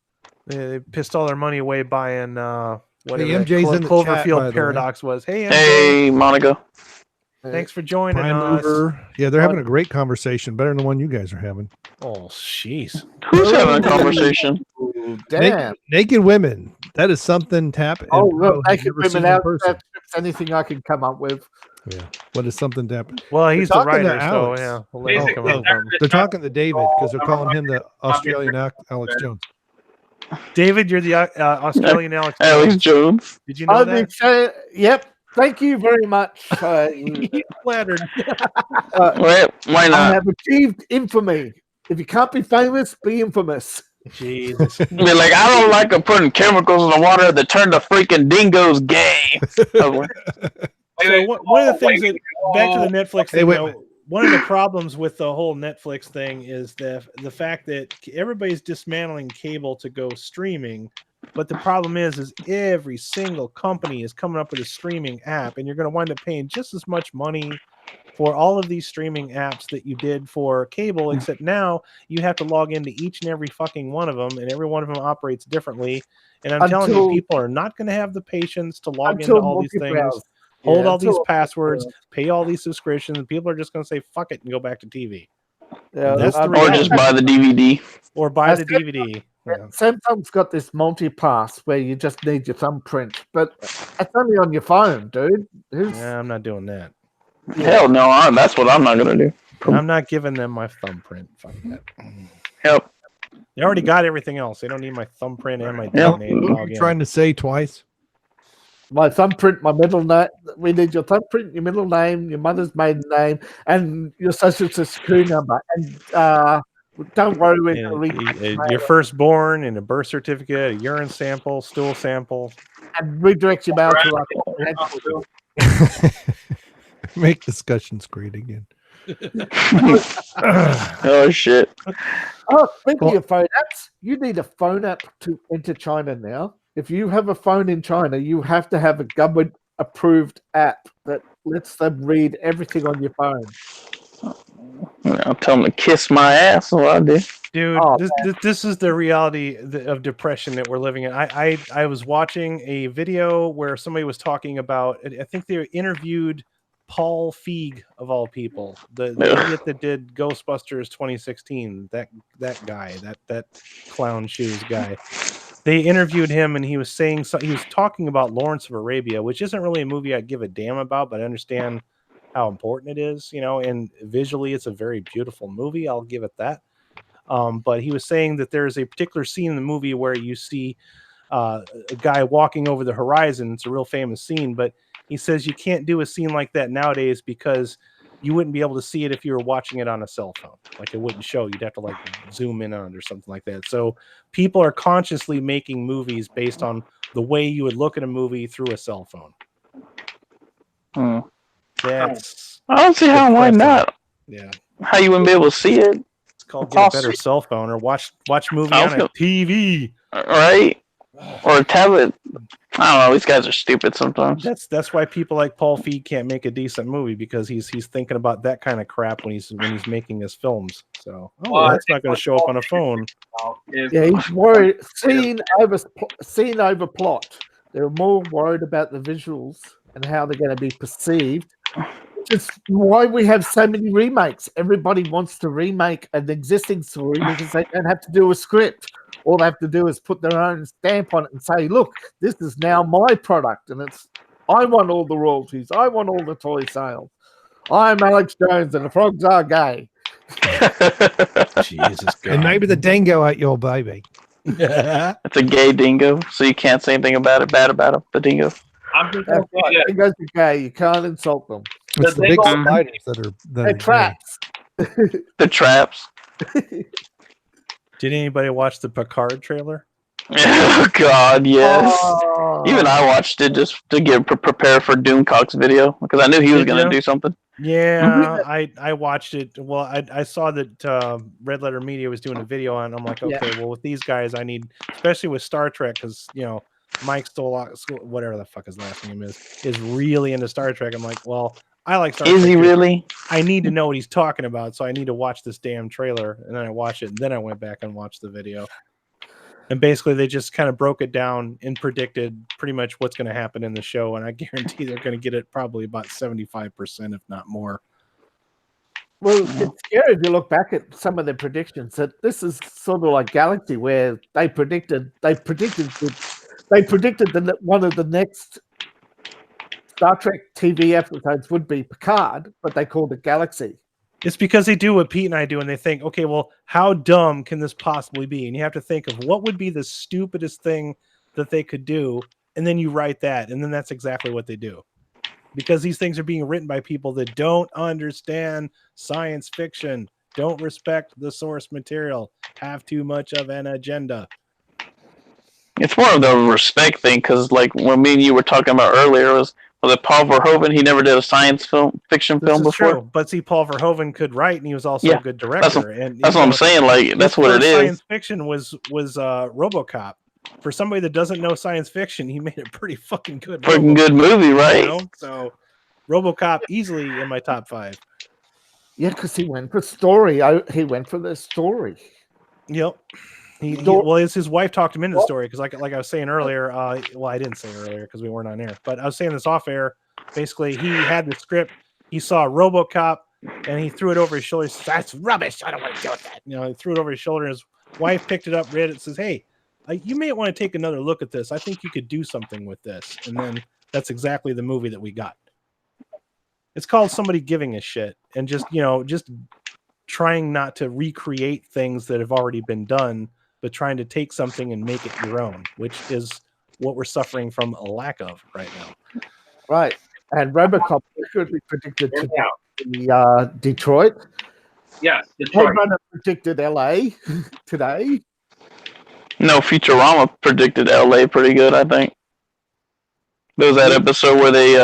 Speaker 2: They pissed all their money away buying whatever
Speaker 1: MJ's in the
Speaker 2: Cloverfield
Speaker 1: chat,
Speaker 2: Paradox was. Hey, MJ.
Speaker 3: Hey, Monica.
Speaker 2: Thanks for joining
Speaker 1: Prime
Speaker 2: us.
Speaker 1: Mover. Yeah, they're having a great conversation, better than the one you guys are having.
Speaker 2: Oh, jeez.
Speaker 3: Who's having a conversation?
Speaker 4: Damn.
Speaker 1: Naked women. That is something Tap.
Speaker 4: Oh, look, naked women out. That's anything I can come up with.
Speaker 1: Yeah. What is something Tap?
Speaker 2: Well, he's the
Speaker 1: talking to
Speaker 2: writer, so
Speaker 1: Alex.
Speaker 2: yeah. We'll let him come up with something.
Speaker 1: They're talking to David because they're calling him the Australian Alex Jones.
Speaker 2: David, you're the Australian Alex
Speaker 3: Alex Jones.
Speaker 2: Did you know that?
Speaker 4: Yep. Thank you very much.
Speaker 2: He's flattered.
Speaker 3: Why
Speaker 4: I
Speaker 3: not?
Speaker 4: have achieved infamy. If you can't be famous, be infamous.
Speaker 2: Jesus.
Speaker 3: Be like, I don't like them putting chemicals in the water that turn the freaking dingoes gay.
Speaker 2: So one of the things that back to the Netflix thing, one of the problems with the whole Netflix thing is the fact that everybody's dismantling cable to go streaming. But the problem is every single company is coming up with a streaming app, and you're going to wind up paying just as much money for all of these streaming apps that you did for cable, except now you have to log into each and every fucking one of them, and every one of them operates differently. And I'm telling you, people are not going to have the patience to log into all these things, hold all these passwords, pay all these subscriptions. People are just going to say, fuck it, and go back to TV.
Speaker 4: Yeah,
Speaker 3: or just buy the DVD.
Speaker 2: Or buy the DVD.
Speaker 4: Yeah. Samsung's got this multi-pass where you just need your thumbprint, but it's only on your phone, dude.
Speaker 2: Yeah, I'm not doing that.
Speaker 3: Hell no, that's what I'm not gonna do.
Speaker 2: I'm not giving them my thumbprint. Fuck that.
Speaker 3: Yep.
Speaker 2: They already got everything else. They don't need my thumbprint and my DNA.
Speaker 1: What are you trying to say twice?
Speaker 4: My thumbprint, my middle name. We need your thumbprint, your middle name, your mother's maiden name, and your social security number. And don't worry,
Speaker 2: your firstborn and a birth certificate, a urine sample, stool sample,
Speaker 4: and redirect your mail to us.
Speaker 1: Make discussions great again.
Speaker 3: Oh shit!
Speaker 4: Oh, speaking of phone apps, you need a phone app to enter China now. If you have a phone in China, you have to have a government-approved app that lets them read everything on your phone.
Speaker 3: I'll tell them to kiss my ass. That's what I do.
Speaker 2: Dude, this is the reality of depression that we're living in. I was watching a video where somebody was talking about, I think they interviewed Paul Feig, of all people, the idiot that did Ghostbusters 2016, that guy, that clown shoes guy. They interviewed him, and he was saying he was talking about Lawrence of Arabia, which isn't really a movie I give a damn about, but I understand how important it is, and visually it's a very beautiful movie. I'll give it that. But he was saying that there's a particular scene in the movie where you see a guy walking over the horizon. It's a real famous scene, but he says you can't do a scene like that nowadays because you wouldn't be able to see it if you were watching it on a cell phone. Like, it wouldn't show. You'd have to like zoom in on it or something like that. So people are consciously making movies based on the way you would look at a movie through a cell phone. That's
Speaker 3: I don't see how. Why not?
Speaker 2: Yeah.
Speaker 3: How you wouldn't be able to see it?
Speaker 2: It's called get a better cell phone or watch movie on a TV.
Speaker 3: Right. Or a tablet. I don't know. These guys are stupid sometimes.
Speaker 2: That's why people like Paul Feig can't make a decent movie, because he's thinking about that kind of crap when he's making his films. So that's not going to show up on a phone.
Speaker 4: Yeah, he's worried. Scene over plot. They're more worried about the visuals and how they're going to be perceived. It's why we have so many remakes. Everybody wants to remake an existing story because they don't have to do a script. All they have to do is put their own stamp on it and say, look, this is now my product. And I want all the royalties. I want all the toy sales. I'm Alex Jones and the frogs are gay.
Speaker 2: Jesus God.
Speaker 1: And maybe the dingo ate your baby.
Speaker 3: It's a gay dingo, so you can't say anything bad about him, the dingo.
Speaker 5: I'm just
Speaker 4: That's right. Dingoes are gay. You can't insult them.
Speaker 1: It's the big spiders that are
Speaker 4: They're traps.
Speaker 3: The traps.
Speaker 2: Did anybody watch the Picard trailer?
Speaker 3: Oh God, yes.
Speaker 4: Oh.
Speaker 3: Even I watched it just to get prepared for Doomcock's video because I knew he was going to do something.
Speaker 2: Yeah, I watched it. Well, I saw that Red Letter Media was doing a video on it. I'm like, okay, well, with these guys, I need, especially with Star Trek, because Mike Stolak, whatever the fuck his last name is really into Star Trek. I'm like, well, I like Star Trek.
Speaker 3: Is he really?
Speaker 2: I need to know what he's talking about, so I need to watch this damn trailer. And then I watched it, and then I went back and watched the video. And basically, they just kind of broke it down and predicted pretty much what's going to happen in the show. And I guarantee they're going to get it probably about 75%, if not more.
Speaker 4: Well, it's scary if you look back at some of the predictions. That this is sort of like Galaxy, where they predicted that one of the next Star Trek TV episodes would be Picard, but they called it Galaxy.
Speaker 2: It's because they do what Pete and I do, and they think, okay, well, how dumb can this possibly be? And you have to think of what would be the stupidest thing that they could do, and then you write that, and then that's exactly what they do. Because these things are being written by people that don't understand science fiction, don't respect the source material, have too much of an agenda.
Speaker 3: It's more of the respect thing, because like when me and you were talking about earlier, was it Paul Verhoeven? He never did a science fiction film before. True.
Speaker 2: But see, Paul Verhoeven could write, and he was also a good director.
Speaker 3: That's what I'm saying. Like that's what it is.
Speaker 2: Science fiction was RoboCop. For somebody that doesn't know science fiction, he made a pretty fucking good
Speaker 3: movie, right?
Speaker 2: So RoboCop easily in my top 5.
Speaker 4: Yeah, because he went for story. He went for the story.
Speaker 2: Yep. Well, his wife talked him into the story because, like I was saying earlier, well, I didn't say it earlier because we weren't on air, but I was saying this off air. Basically, he had the script. He saw RoboCop, and he threw it over his shoulder. He says, "That's rubbish. I don't want to deal with that." He threw it over his shoulder. And his wife picked it up, read it, says, "Hey, you may want to take another look at this. I think you could do something with this." And then that's exactly the movie that we got. It's called Somebody Giving a Shit, and just trying not to recreate things that have already been done, but trying to take something and make it your own, which is what we're suffering from a lack of right now.
Speaker 4: Right. And RoboCop accurately predicted to Detroit.
Speaker 5: Yes, Detroit.
Speaker 4: Roadrunner predicted LA today.
Speaker 3: No, Futurama predicted LA pretty good, I think. There was that episode where they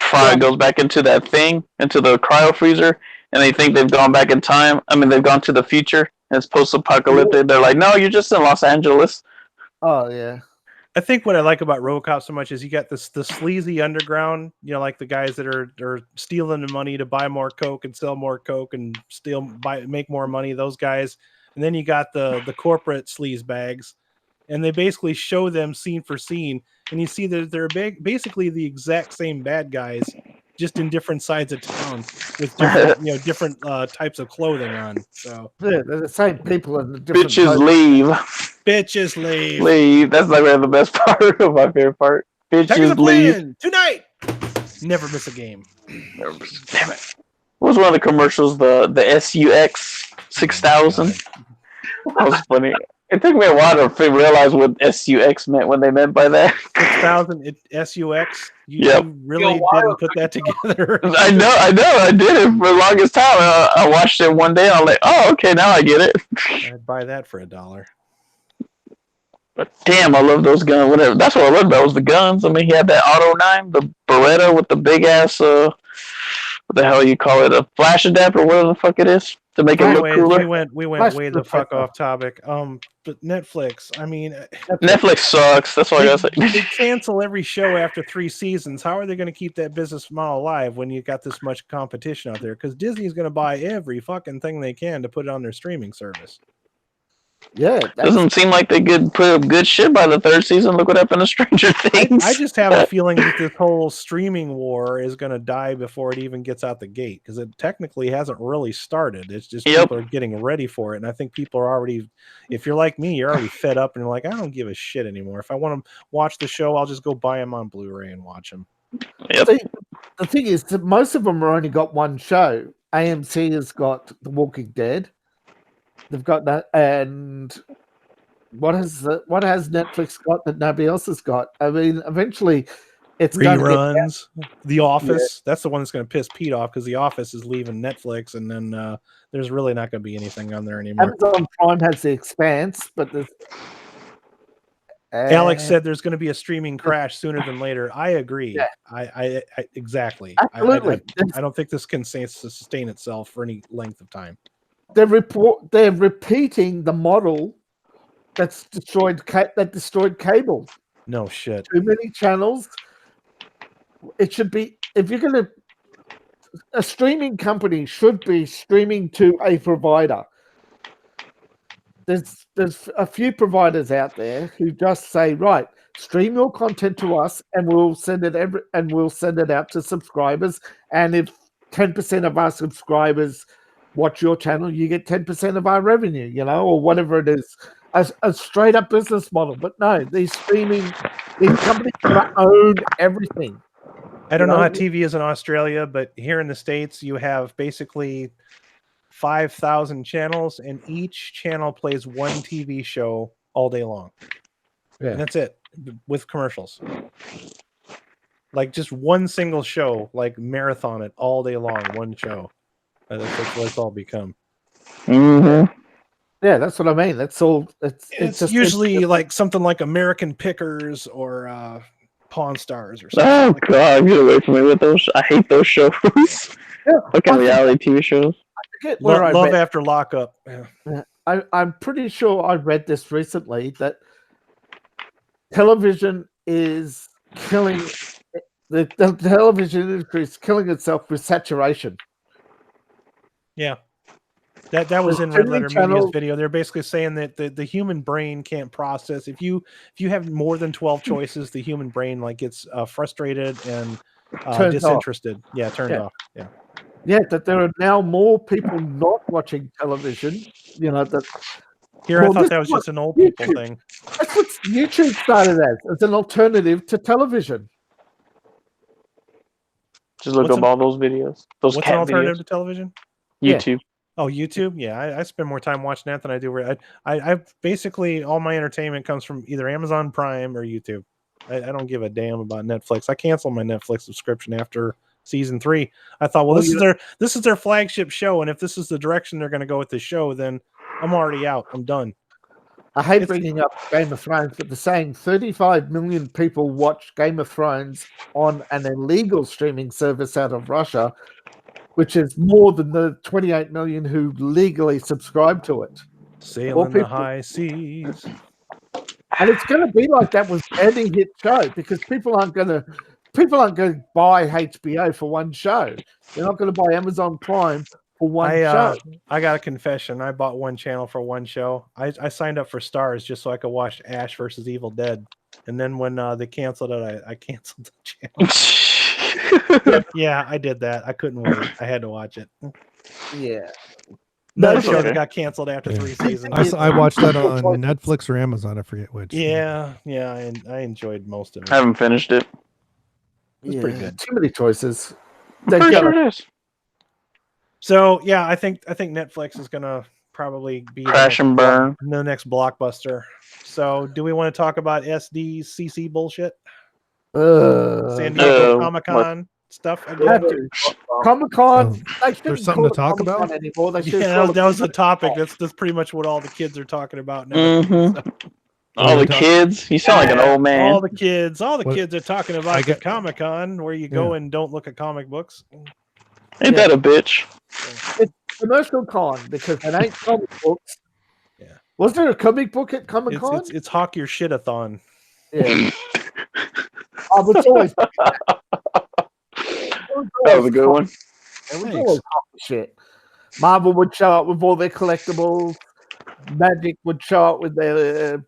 Speaker 3: Fry goes back into that thing, into the cryo freezer, and they think they've gone back in time. I mean, they've gone to the future. It's post-apocalyptic. They're like, no, you're just in Los Angeles.
Speaker 4: Oh, yeah.
Speaker 2: I think what I like about RoboCop so much is you got the sleazy underground, like the guys that are stealing the money to buy more coke and sell more coke and make more money. Those guys, and then you got the corporate sleaze bags, and they basically show them scene for scene, and you see that they're basically the exact same bad guys, just in different sides of town with different types of clothing on. So
Speaker 4: they're the same people in the different
Speaker 3: Bitches leave.
Speaker 2: Bitches leave.
Speaker 3: Leave. That's like the best part of my favorite part. Bitches leave
Speaker 2: tonight. Never miss a game.
Speaker 3: Damn it! What was one of the commercials? The SUX 6000. That was funny. It took me a while to realize what SUX meant when they meant by that.
Speaker 2: 6,000 SUX. You really didn't put that together.
Speaker 3: I know. I did it for the longest time. I watched it one day. And I'm like, oh, okay, now I get it.
Speaker 2: I'd buy that for $1.
Speaker 3: But damn, I love those guns. Whatever. That's what I loved about was the guns. I mean, he had that Auto 9, the Beretta with the big ass. What the hell you call it? A flash adapter, whatever the fuck it is, to make it look cooler.
Speaker 2: We went way the fuck off topic. But Netflix, I mean,
Speaker 3: Netflix sucks. That's all I gotta say.
Speaker 2: They cancel every show after 3 seasons. How are they going to keep that business model alive when you got this much competition out there? Because Disney's going to buy every fucking thing they can to put it on their streaming service.
Speaker 4: Yeah,
Speaker 3: doesn't seem like they could put up good shit by the 3rd season. Look what happened to Stranger Things.
Speaker 2: I just have a feeling that this whole streaming war is going to die before it even gets out the gate, because it technically hasn't really started. It's just people are getting ready for it, and I think people are already. If you're like me, you're already fed up, and you're like, I don't give a shit anymore. If I want to watch the show, I'll just go buy them on Blu-ray and watch them.
Speaker 3: Yep.
Speaker 4: The thing is that most of them are only got one show. AMC has got The Walking Dead. They've got that, and what has Netflix got that nobody else has got? I mean, eventually, it's
Speaker 2: reruns. The Office. Yeah. That's the one that's going to piss Pete off, because The Office is leaving Netflix, and then there's really not going to be anything on there anymore.
Speaker 4: Amazon Prime has The Expanse, but
Speaker 2: Alex said there's going to be a streaming crash sooner than later. I agree. Yeah. I exactly.
Speaker 4: Absolutely.
Speaker 2: I don't think this can sustain itself for any length of time.
Speaker 4: They're repeating the model that destroyed cable.
Speaker 2: No shit.
Speaker 4: Too many channels. It should be, if you're going to, a streaming company should be streaming to a provider. There's a few providers out there who just say, right, stream your content to us, and we'll send it out to subscribers. And if 10% of our subscribers watch your channel, you get 10% of our revenue, or whatever it is. A straight up business model. But no, these companies own everything.
Speaker 2: I don't know how TV is in Australia, but here in the States, you have basically 5,000 channels, and each channel plays one TV show all day long. Yeah. And that's it, with commercials. Like just one single show, like marathon it all day long, one show. That's what it's all become.
Speaker 3: Mm-hmm.
Speaker 4: Yeah, that's what I mean. That's all.
Speaker 2: It's usually like something like American Pickers or Pawn Stars or something.
Speaker 3: Oh God, get away from me with those! I hate those shows.
Speaker 4: Yeah,
Speaker 3: Look at reality TV shows.
Speaker 2: Love After Lockup. Yeah.
Speaker 4: I'm pretty sure I read this recently that television is killing the television industry is killing itself with saturation.
Speaker 2: Yeah, that was in Red Letter Media's video. They're basically saying that the human brain can't process. If you have more than 12 choices, the human brain gets frustrated and disinterested. Off. Yeah, turned off. Yeah.
Speaker 4: Yeah, that there are now more people not watching television. That
Speaker 2: here, I thought that was just an old people thing.
Speaker 4: That's what YouTube started as an alternative to television.
Speaker 3: Just look up all those videos. Those
Speaker 2: what's
Speaker 3: cat
Speaker 2: an alternative
Speaker 3: videos.
Speaker 2: to television?
Speaker 3: YouTube.
Speaker 2: Oh, YouTube. Yeah, I spend more time watching that than I do. I basically all my entertainment comes from either Amazon Prime or YouTube. I don't give a damn about Netflix. I canceled my Netflix subscription after season 3. I thought, well, this is their flagship show, and if this is the direction they're going to go with the show, then I'm already out. I'm done.
Speaker 4: I hate bringing up Game of Thrones, but they're saying 35 million people watch Game of Thrones on an illegal streaming service out of Russia, which is more than the 28 million who legally subscribe to it.
Speaker 2: Sailing the high seas.
Speaker 4: And it's going to be like that with any hit show because people aren't going to buy HBO for one show. They're not going to buy Amazon Prime for one show.
Speaker 2: I got a confession. I bought one channel for one show. I signed up for Stars just so I could watch Ash versus Evil Dead. And then when they canceled it, I canceled the channel. Yeah, I did that. I couldn't wait. I had to watch it.
Speaker 4: Yeah.
Speaker 2: Another show that got canceled after 3 seasons.
Speaker 1: I watched that on Netflix or Amazon. I forget which.
Speaker 2: Yeah, I enjoyed most of it.
Speaker 3: I haven't finished it.
Speaker 2: It's pretty good.
Speaker 4: Too many choices.
Speaker 3: Pretty sure it is.
Speaker 2: So yeah, I think Netflix is gonna probably be
Speaker 3: crash and burn.
Speaker 2: The next blockbuster. So do we want to talk about SDCC bullshit? San Diego Comic-Con stuff again?
Speaker 4: Comic-Con.
Speaker 1: There's something to talk about
Speaker 4: anymore.
Speaker 2: That was the topic. That's pretty much what all the kids are talking about now.
Speaker 3: So. All the kids? You sound like an old man.
Speaker 2: All the kids are talking about the Comic-Con where you go and don't look at comic books.
Speaker 3: Ain't that a bitch?
Speaker 4: It's commercial con because it ain't comic books.
Speaker 2: Yeah.
Speaker 4: Was there a comic book at Comic-Con?
Speaker 2: It's Hawk Your Shit-a-thon.
Speaker 4: Yeah. It's always,
Speaker 3: that was a good one.
Speaker 4: It was always shit. Marvel would show up with all their collectibles. Magic would show up with their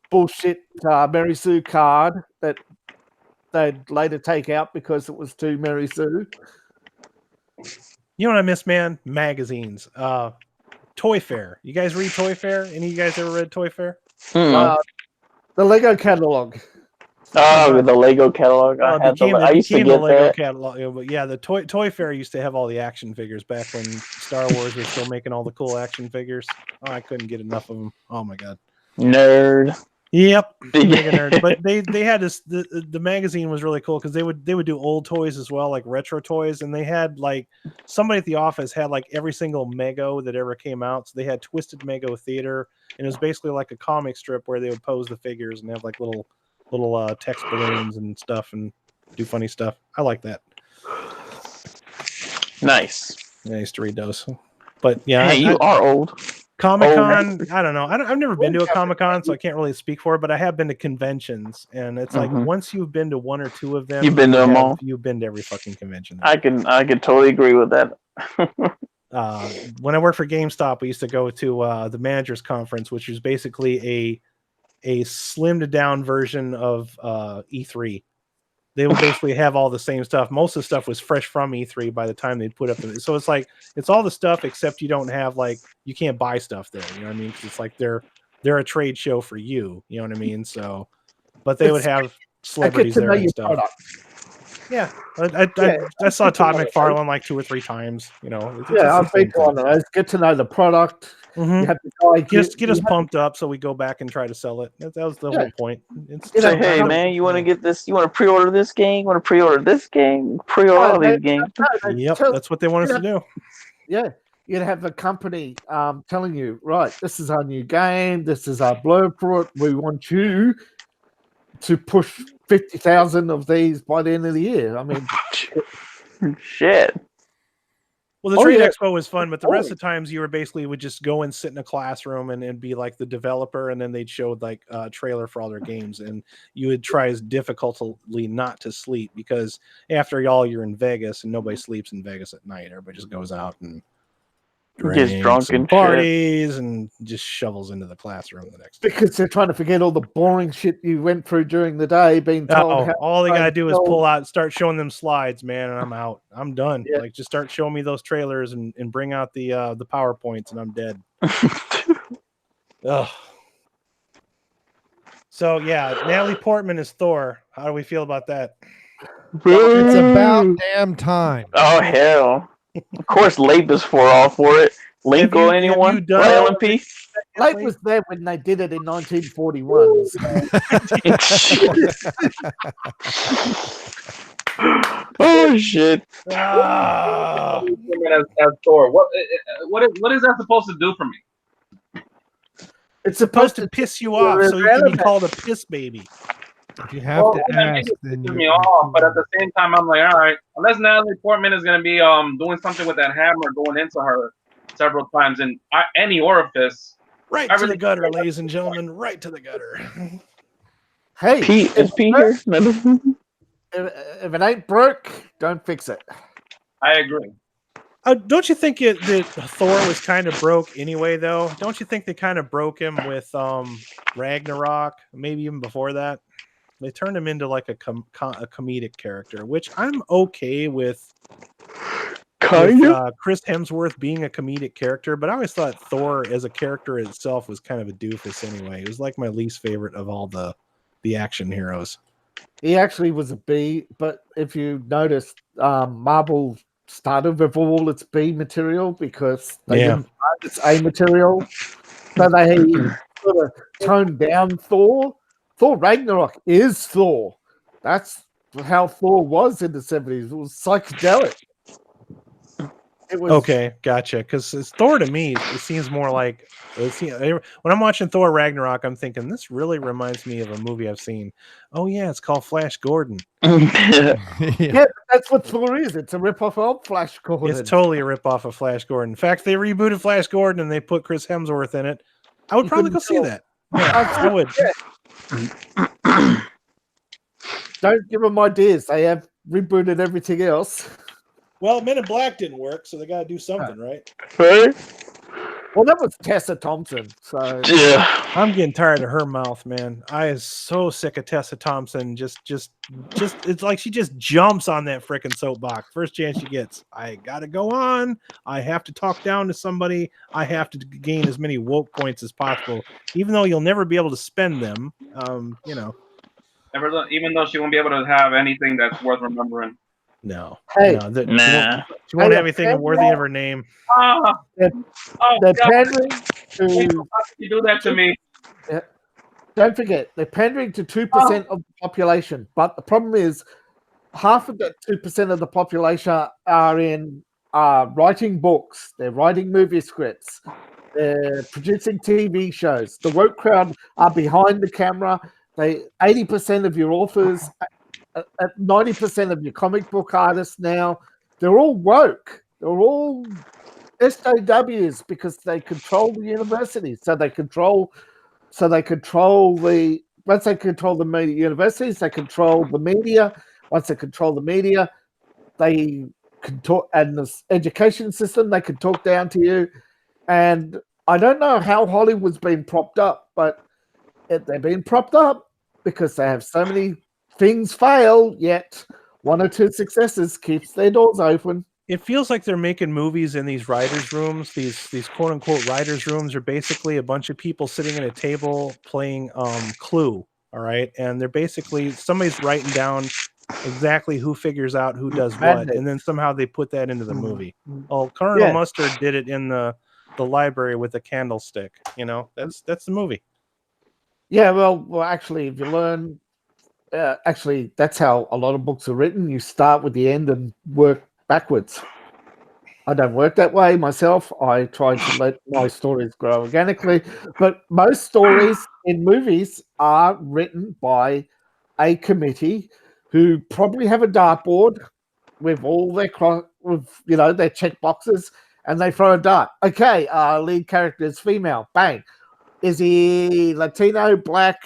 Speaker 4: bullshit Mary Sue card that they'd later take out because it was too Mary Sue.
Speaker 2: You know what I miss, man? Magazines. Toy Fair. You guys read Toy Fair? Any of you guys ever read Toy Fair?
Speaker 4: The Lego catalog.
Speaker 3: Oh, the Lego catalog. I used to get the Lego
Speaker 2: catalog. But yeah, the Toy Fair used to have all the action figures back when Star Wars was still making all the cool action figures. Oh, I couldn't get enough of them. Oh my god.
Speaker 3: Nerd.
Speaker 2: Yep. Nerd. But they had this. The magazine was really cool because they would do old toys as well, like retro toys, and they had like somebody at the office had like every single Mego that ever came out. So they had Twisted Mego Theater, and it was basically like a comic strip where they would pose the figures and have like little text balloons and stuff and do funny stuff. I like that.
Speaker 3: Nice.
Speaker 2: Yeah, I used to read those. But yeah,
Speaker 3: hey, you are old.
Speaker 2: Comic-Con, I don't know. I've never been to a Comic-Con, so I can't really speak for it, but I have been to conventions, and it's like once you've been to one or two of them,
Speaker 3: you've been to them all.
Speaker 2: You've been to every fucking convention.
Speaker 3: I can totally agree with that.
Speaker 2: When I worked for GameStop, we used to go to the managers conference, which was basically a slimmed down version of E3. They would basically have all the same stuff. Most of the stuff was fresh from E3 by the time they'd put up so it's like it's all the stuff except you don't have you can't buy stuff there. You know what I mean? It's like they're a trade show for you. You know what I mean? So, but they would have celebrities there and stuff. Yeah, I saw Todd McFarlane like 2 or 3 times. You know,
Speaker 4: I've been on those. Get to know the product.
Speaker 2: You have to get us pumped up so we go back and try to sell it. That was the whole point.
Speaker 3: Say, hey man, you want to get this? You want to pre-order this game? Want to pre-order this game? Pre-order all these games.
Speaker 2: Yep, that's what they want us to do.
Speaker 4: Yeah, you'd have a company telling you, right, this is our new game. This is our blurb for it. We want you to push 50,000 of these by the end of the year. I mean,
Speaker 3: shit.
Speaker 2: Well, the trade expo was fun, but the rest of the times you would just go and sit in a classroom and be like the developer, and then they'd show like a trailer for all their games, and you would try as difficultly not to sleep because after all, you're in Vegas and nobody sleeps in Vegas at night. Everybody just goes out and
Speaker 3: gets drunk and
Speaker 2: parties and just shovels into the classroom the next day.
Speaker 4: Because they're trying to forget all the boring shit you went through during the day, being told.
Speaker 2: All they gotta do is pull out, start showing them slides, man, and I'm out. I'm done. Yeah. Like, just start showing me those trailers and bring out the PowerPoints, and I'm dead. Ugh. So yeah, Natalie Portman is Thor. How do we feel about that?
Speaker 1: It's about damn time.
Speaker 3: Oh hell. Of course, Lape is all for it. Link or anyone? LMP?
Speaker 4: Lape was there when they did it in 1941.
Speaker 3: Oh shit!
Speaker 5: As Thor, what is that supposed to do for me?
Speaker 2: It's supposed to piss you off, so you can be called a piss baby.
Speaker 1: If you have to ask, then
Speaker 5: you me off. But at the same time, I'm like, all right, unless Natalie Portman is going to be doing something with that hammer going into her several times in any orifice,
Speaker 2: Right to the gutter, ladies and gentlemen. Right to the gutter.
Speaker 4: Hey,
Speaker 3: Pete, is Pete here?
Speaker 4: if it ain't broke, don't fix it.
Speaker 5: I agree.
Speaker 2: Don't you think that Thor was kind of broke anyway, though? Don't you think they kind of broke him with Ragnarok? Maybe even before that, they turned him into like a comedic character, which I'm okay with. Chris Hemsworth being a comedic character, but I always thought Thor as a character itself was kind of a doofus anyway. It was like my least favorite of all the action heroes.
Speaker 4: He actually was a B, but if you noticed, Marvel started with all its B material because they didn't find its A material. So they sort of toned down Thor. Thor Ragnarok is Thor. That's how Thor was in the 70s. It was psychedelic. It was
Speaker 2: okay, gotcha. Because Thor to me, it seems more like when I'm watching Thor Ragnarok, I'm thinking this really reminds me of a movie I've seen. Oh yeah, it's called Flash Gordon.
Speaker 4: Yeah, that's what Thor is. It's a ripoff of Flash Gordon.
Speaker 2: It's totally a ripoff of Flash Gordon. In fact, they rebooted Flash Gordon and they put Chris Hemsworth in it. I would probably go see that. Yeah, I would.
Speaker 4: Yeah. Don't give them ideas. They have rebooted everything else.
Speaker 2: Well, Men in Black didn't work, so they got to do something, right?
Speaker 3: Right?
Speaker 4: Well, that was Tessa Thompson. So
Speaker 3: yeah,
Speaker 2: I'm getting tired of her mouth, man. I is so sick of Tessa Thompson. Just it's like she just jumps on that freaking soapbox first chance she gets. I gotta go on. I have to talk down to somebody. I have to gain as many woke points as possible, even though you'll never be able to spend them.
Speaker 5: Even though she won't be able to have anything that's worth remembering.
Speaker 2: No.
Speaker 4: Hey,
Speaker 2: no, she won't have anything worthy of her name.
Speaker 4: They're pandering to.
Speaker 5: You do that to me.
Speaker 4: Yeah. Don't forget, they're pandering to 2% of the population. But the problem is, half of that 2% of the population are in writing books. They're writing movie scripts. They're producing TV shows. The woke crowd are behind the camera. 80% of your authors. 90% of your comic book artists now, they're all woke. They're all SJWs because they control the universities. Once they control the universities, they control the media. Once they control the media, they can talk, and the education system, they can talk down to you. And I don't know how Hollywood's been propped up, but they've been propped up because they have so many things fail, yet one or two successes keeps their doors open.
Speaker 2: It feels like they're making movies in these writers' rooms. These quote unquote writers' rooms are basically a bunch of people sitting at a table playing Clue. All right. And they're basically somebody's writing down exactly who figures out who does what, and then somehow they put that into the movie. Oh, Colonel Mustard did it in the library with a candlestick. That's the movie. Yeah,
Speaker 4: well actually, if you learn actually, that's how a lot of books are written. You start with the end and work backwards. I don't work that way myself. I try to let my stories grow organically. But most stories in movies are written by a committee who probably have a dartboard with all their their check boxes, and they throw a dart. Okay, lead character is female. Bang. Is he Latino, black?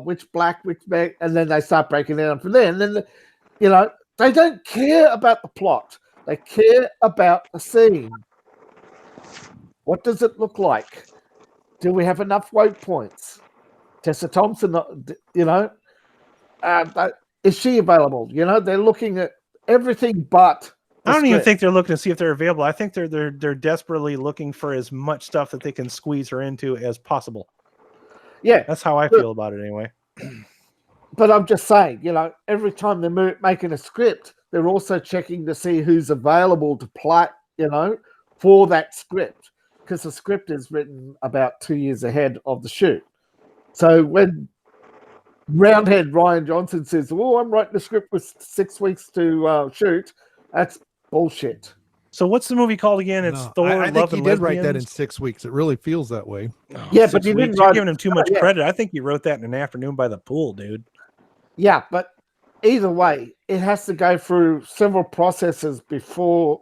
Speaker 4: Which black, which black, and then they start breaking it down from there. And then, they don't care about the plot. They care about the scene. What does it look like? Do we have enough woke points? Tessa Thompson, is she available? They're looking at everything but.
Speaker 2: I don't even think they're looking to see if they're available. I think they're desperately looking for as much stuff that they can squeeze her into as possible.
Speaker 4: Yeah,
Speaker 2: that's how I feel about it anyway.
Speaker 4: But I'm just saying, every time they're making a script, they're also checking to see who's available to play, for that script, because the script is written about 2 years ahead of the shoot. So when Roundhead Ryan Johnson says, "Oh, I'm writing the script with 6 weeks to shoot," that's bullshit.
Speaker 2: So what's the movie called again? It's Thor.
Speaker 1: I think
Speaker 2: Love
Speaker 1: he
Speaker 2: and
Speaker 1: did
Speaker 2: Lesbians?
Speaker 1: write that in 6 weeks. It really feels that way.
Speaker 2: Oh,
Speaker 4: yeah, but you didn't
Speaker 2: You're giving him too much credit. I think you wrote that in an afternoon by the pool, dude.
Speaker 4: Yeah, but either way, it has to go through several processes before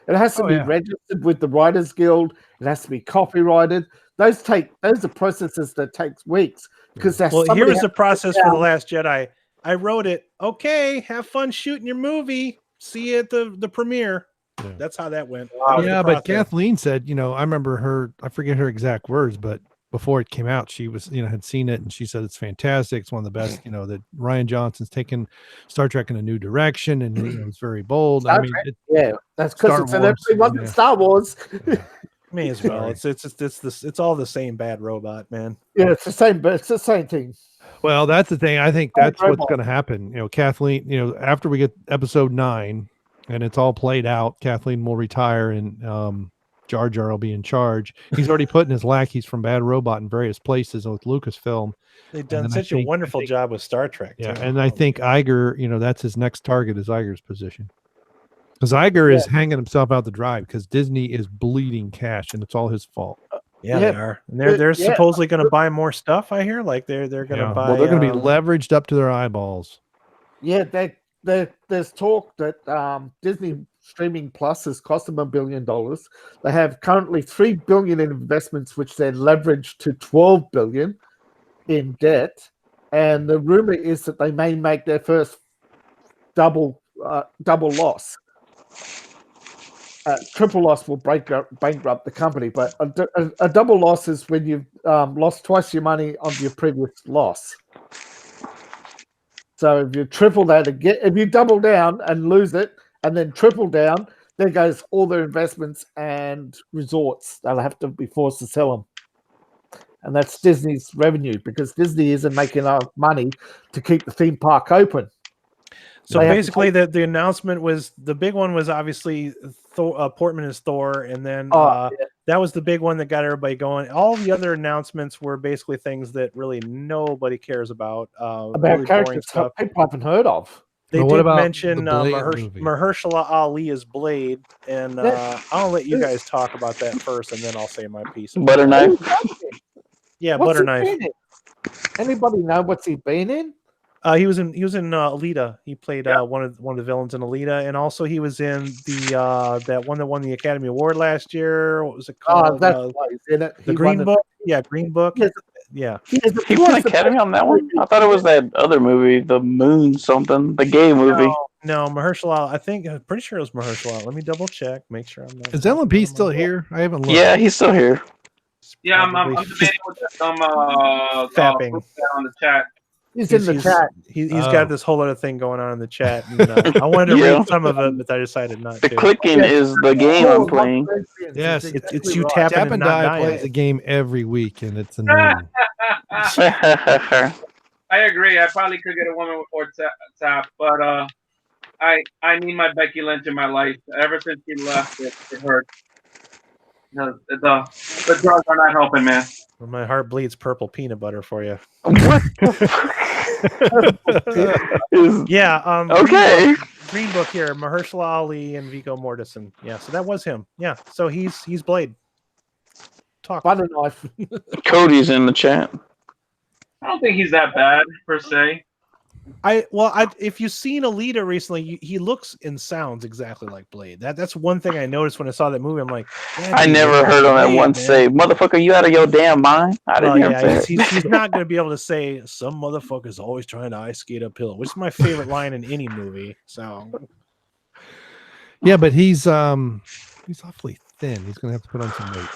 Speaker 4: It has to be registered with the Writers Guild. It has to be copyrighted. Those are processes that takes weeks because
Speaker 2: here was the process for The Last Jedi. I wrote it. Okay, have fun shooting your movie. See you at the premiere. Yeah. That's how that went.
Speaker 1: Yeah, but Kathleen said, I remember her. I forget her exact words, but before it came out, she was, had seen it, and she said it's fantastic. It's one of the best. That Rian Johnson's taken Star Trek in a new direction, and it's very bold.
Speaker 4: That's because it wasn't Star Wars.
Speaker 2: Yeah. May as well. It's all the same bad robot, man.
Speaker 4: Yeah, it's the same, but it's the same thing.
Speaker 1: Well, that's the thing. I think that's what's going to happen. Kathleen, after we get episode 9 and it's all played out, Kathleen will retire and Jar Jar will be in charge. He's already putting his lackeys from Bad Robot in various places with Lucasfilm.
Speaker 2: They've done such a wonderful job with Star Trek.
Speaker 1: Yeah, and I think Iger, that's his next target is Iger's position. Because Iger is hanging himself out the drive because Disney is bleeding cash and it's all his fault.
Speaker 2: Yeah, they are. And they're supposedly going to buy more stuff. I hear they're going to buy.
Speaker 1: Well, they're going to be leveraged up to their eyeballs.
Speaker 4: Yeah, there's talk that Disney Streaming Plus has cost them $1 billion. They have currently $3 billion in investments, which they're leveraged to $12 billion in debt. And the rumor is that they may make their first double loss. Triple loss will bankrupt the company, but a double loss is when you've lost twice your money on your previous loss. So if you triple that again, if you double down and lose it, and then triple down, there goes all their investments and resorts. They'll have to be forced to sell them, and that's Disney's revenue because Disney isn't making enough money to keep the theme park open.
Speaker 2: So basically, the announcement was the big one was obviously Portman as Thor, and then that was the big one that got everybody going. All the other announcements were basically things that really nobody cares about. Really
Speaker 4: characters people haven't heard of.
Speaker 2: They did mention Mahershala Ali as Blade, and I'll let you guys talk about that first, and then I'll say my piece.
Speaker 3: Butter knife.
Speaker 2: Yeah, butter knife.
Speaker 4: Anybody know what's he been in?
Speaker 2: He was in Alita. He played one of the villains in Alita, and also he was in the that one that won the Academy Award last year. What was it called? The Green Book. Yeah, Green Book. Yeah.
Speaker 3: He won Academy on that one? I thought it was that other movie, the Moon something, the gay movie.
Speaker 2: No, Mahershala. I'm pretty sure it was Mahershala. Let me double check. Make sure I'm not.
Speaker 1: Is LMP still here? I haven't looked.
Speaker 3: Yeah, he's still here.
Speaker 5: Yeah, I'm debating with some fapping on the chat.
Speaker 4: He's in the chat.
Speaker 2: He's got this whole other thing going on in the chat. And, I wanted to read some of it, but I decided not to.
Speaker 3: The clicking is the game I'm playing.
Speaker 2: Yes, it's you tapping and not dying.
Speaker 1: Plays the game every week, and it's annoying.
Speaker 5: I agree. I probably could get a woman before tap, but I need my Becky Lynch in my life. Ever since she left, it hurts. The drugs are not helping, man.
Speaker 2: Well, my heart bleeds purple peanut butter for you.
Speaker 3: What?
Speaker 2: Yeah.
Speaker 3: Okay.
Speaker 2: Green Book here. Mahershala Ali and Viggo Mortensen. Yeah. So that was him. Yeah. So he's Blade. Talk.
Speaker 4: Butter knife.
Speaker 3: Cody's in the chat.
Speaker 5: I don't think he's that bad per se.
Speaker 2: If you've seen Alita recently, he looks and sounds exactly like Blade. That's one thing I noticed when I saw that movie. I'm like,
Speaker 3: I never heard him at once say, "Motherfucker, you out of your damn mind." I didn't hear him say
Speaker 2: he's not going to be able to say, "Some motherfucker's always trying to ice skate uphill," which is my favorite line in any movie. So,
Speaker 1: yeah, but he's awfully thin. He's going to have to put on some weight.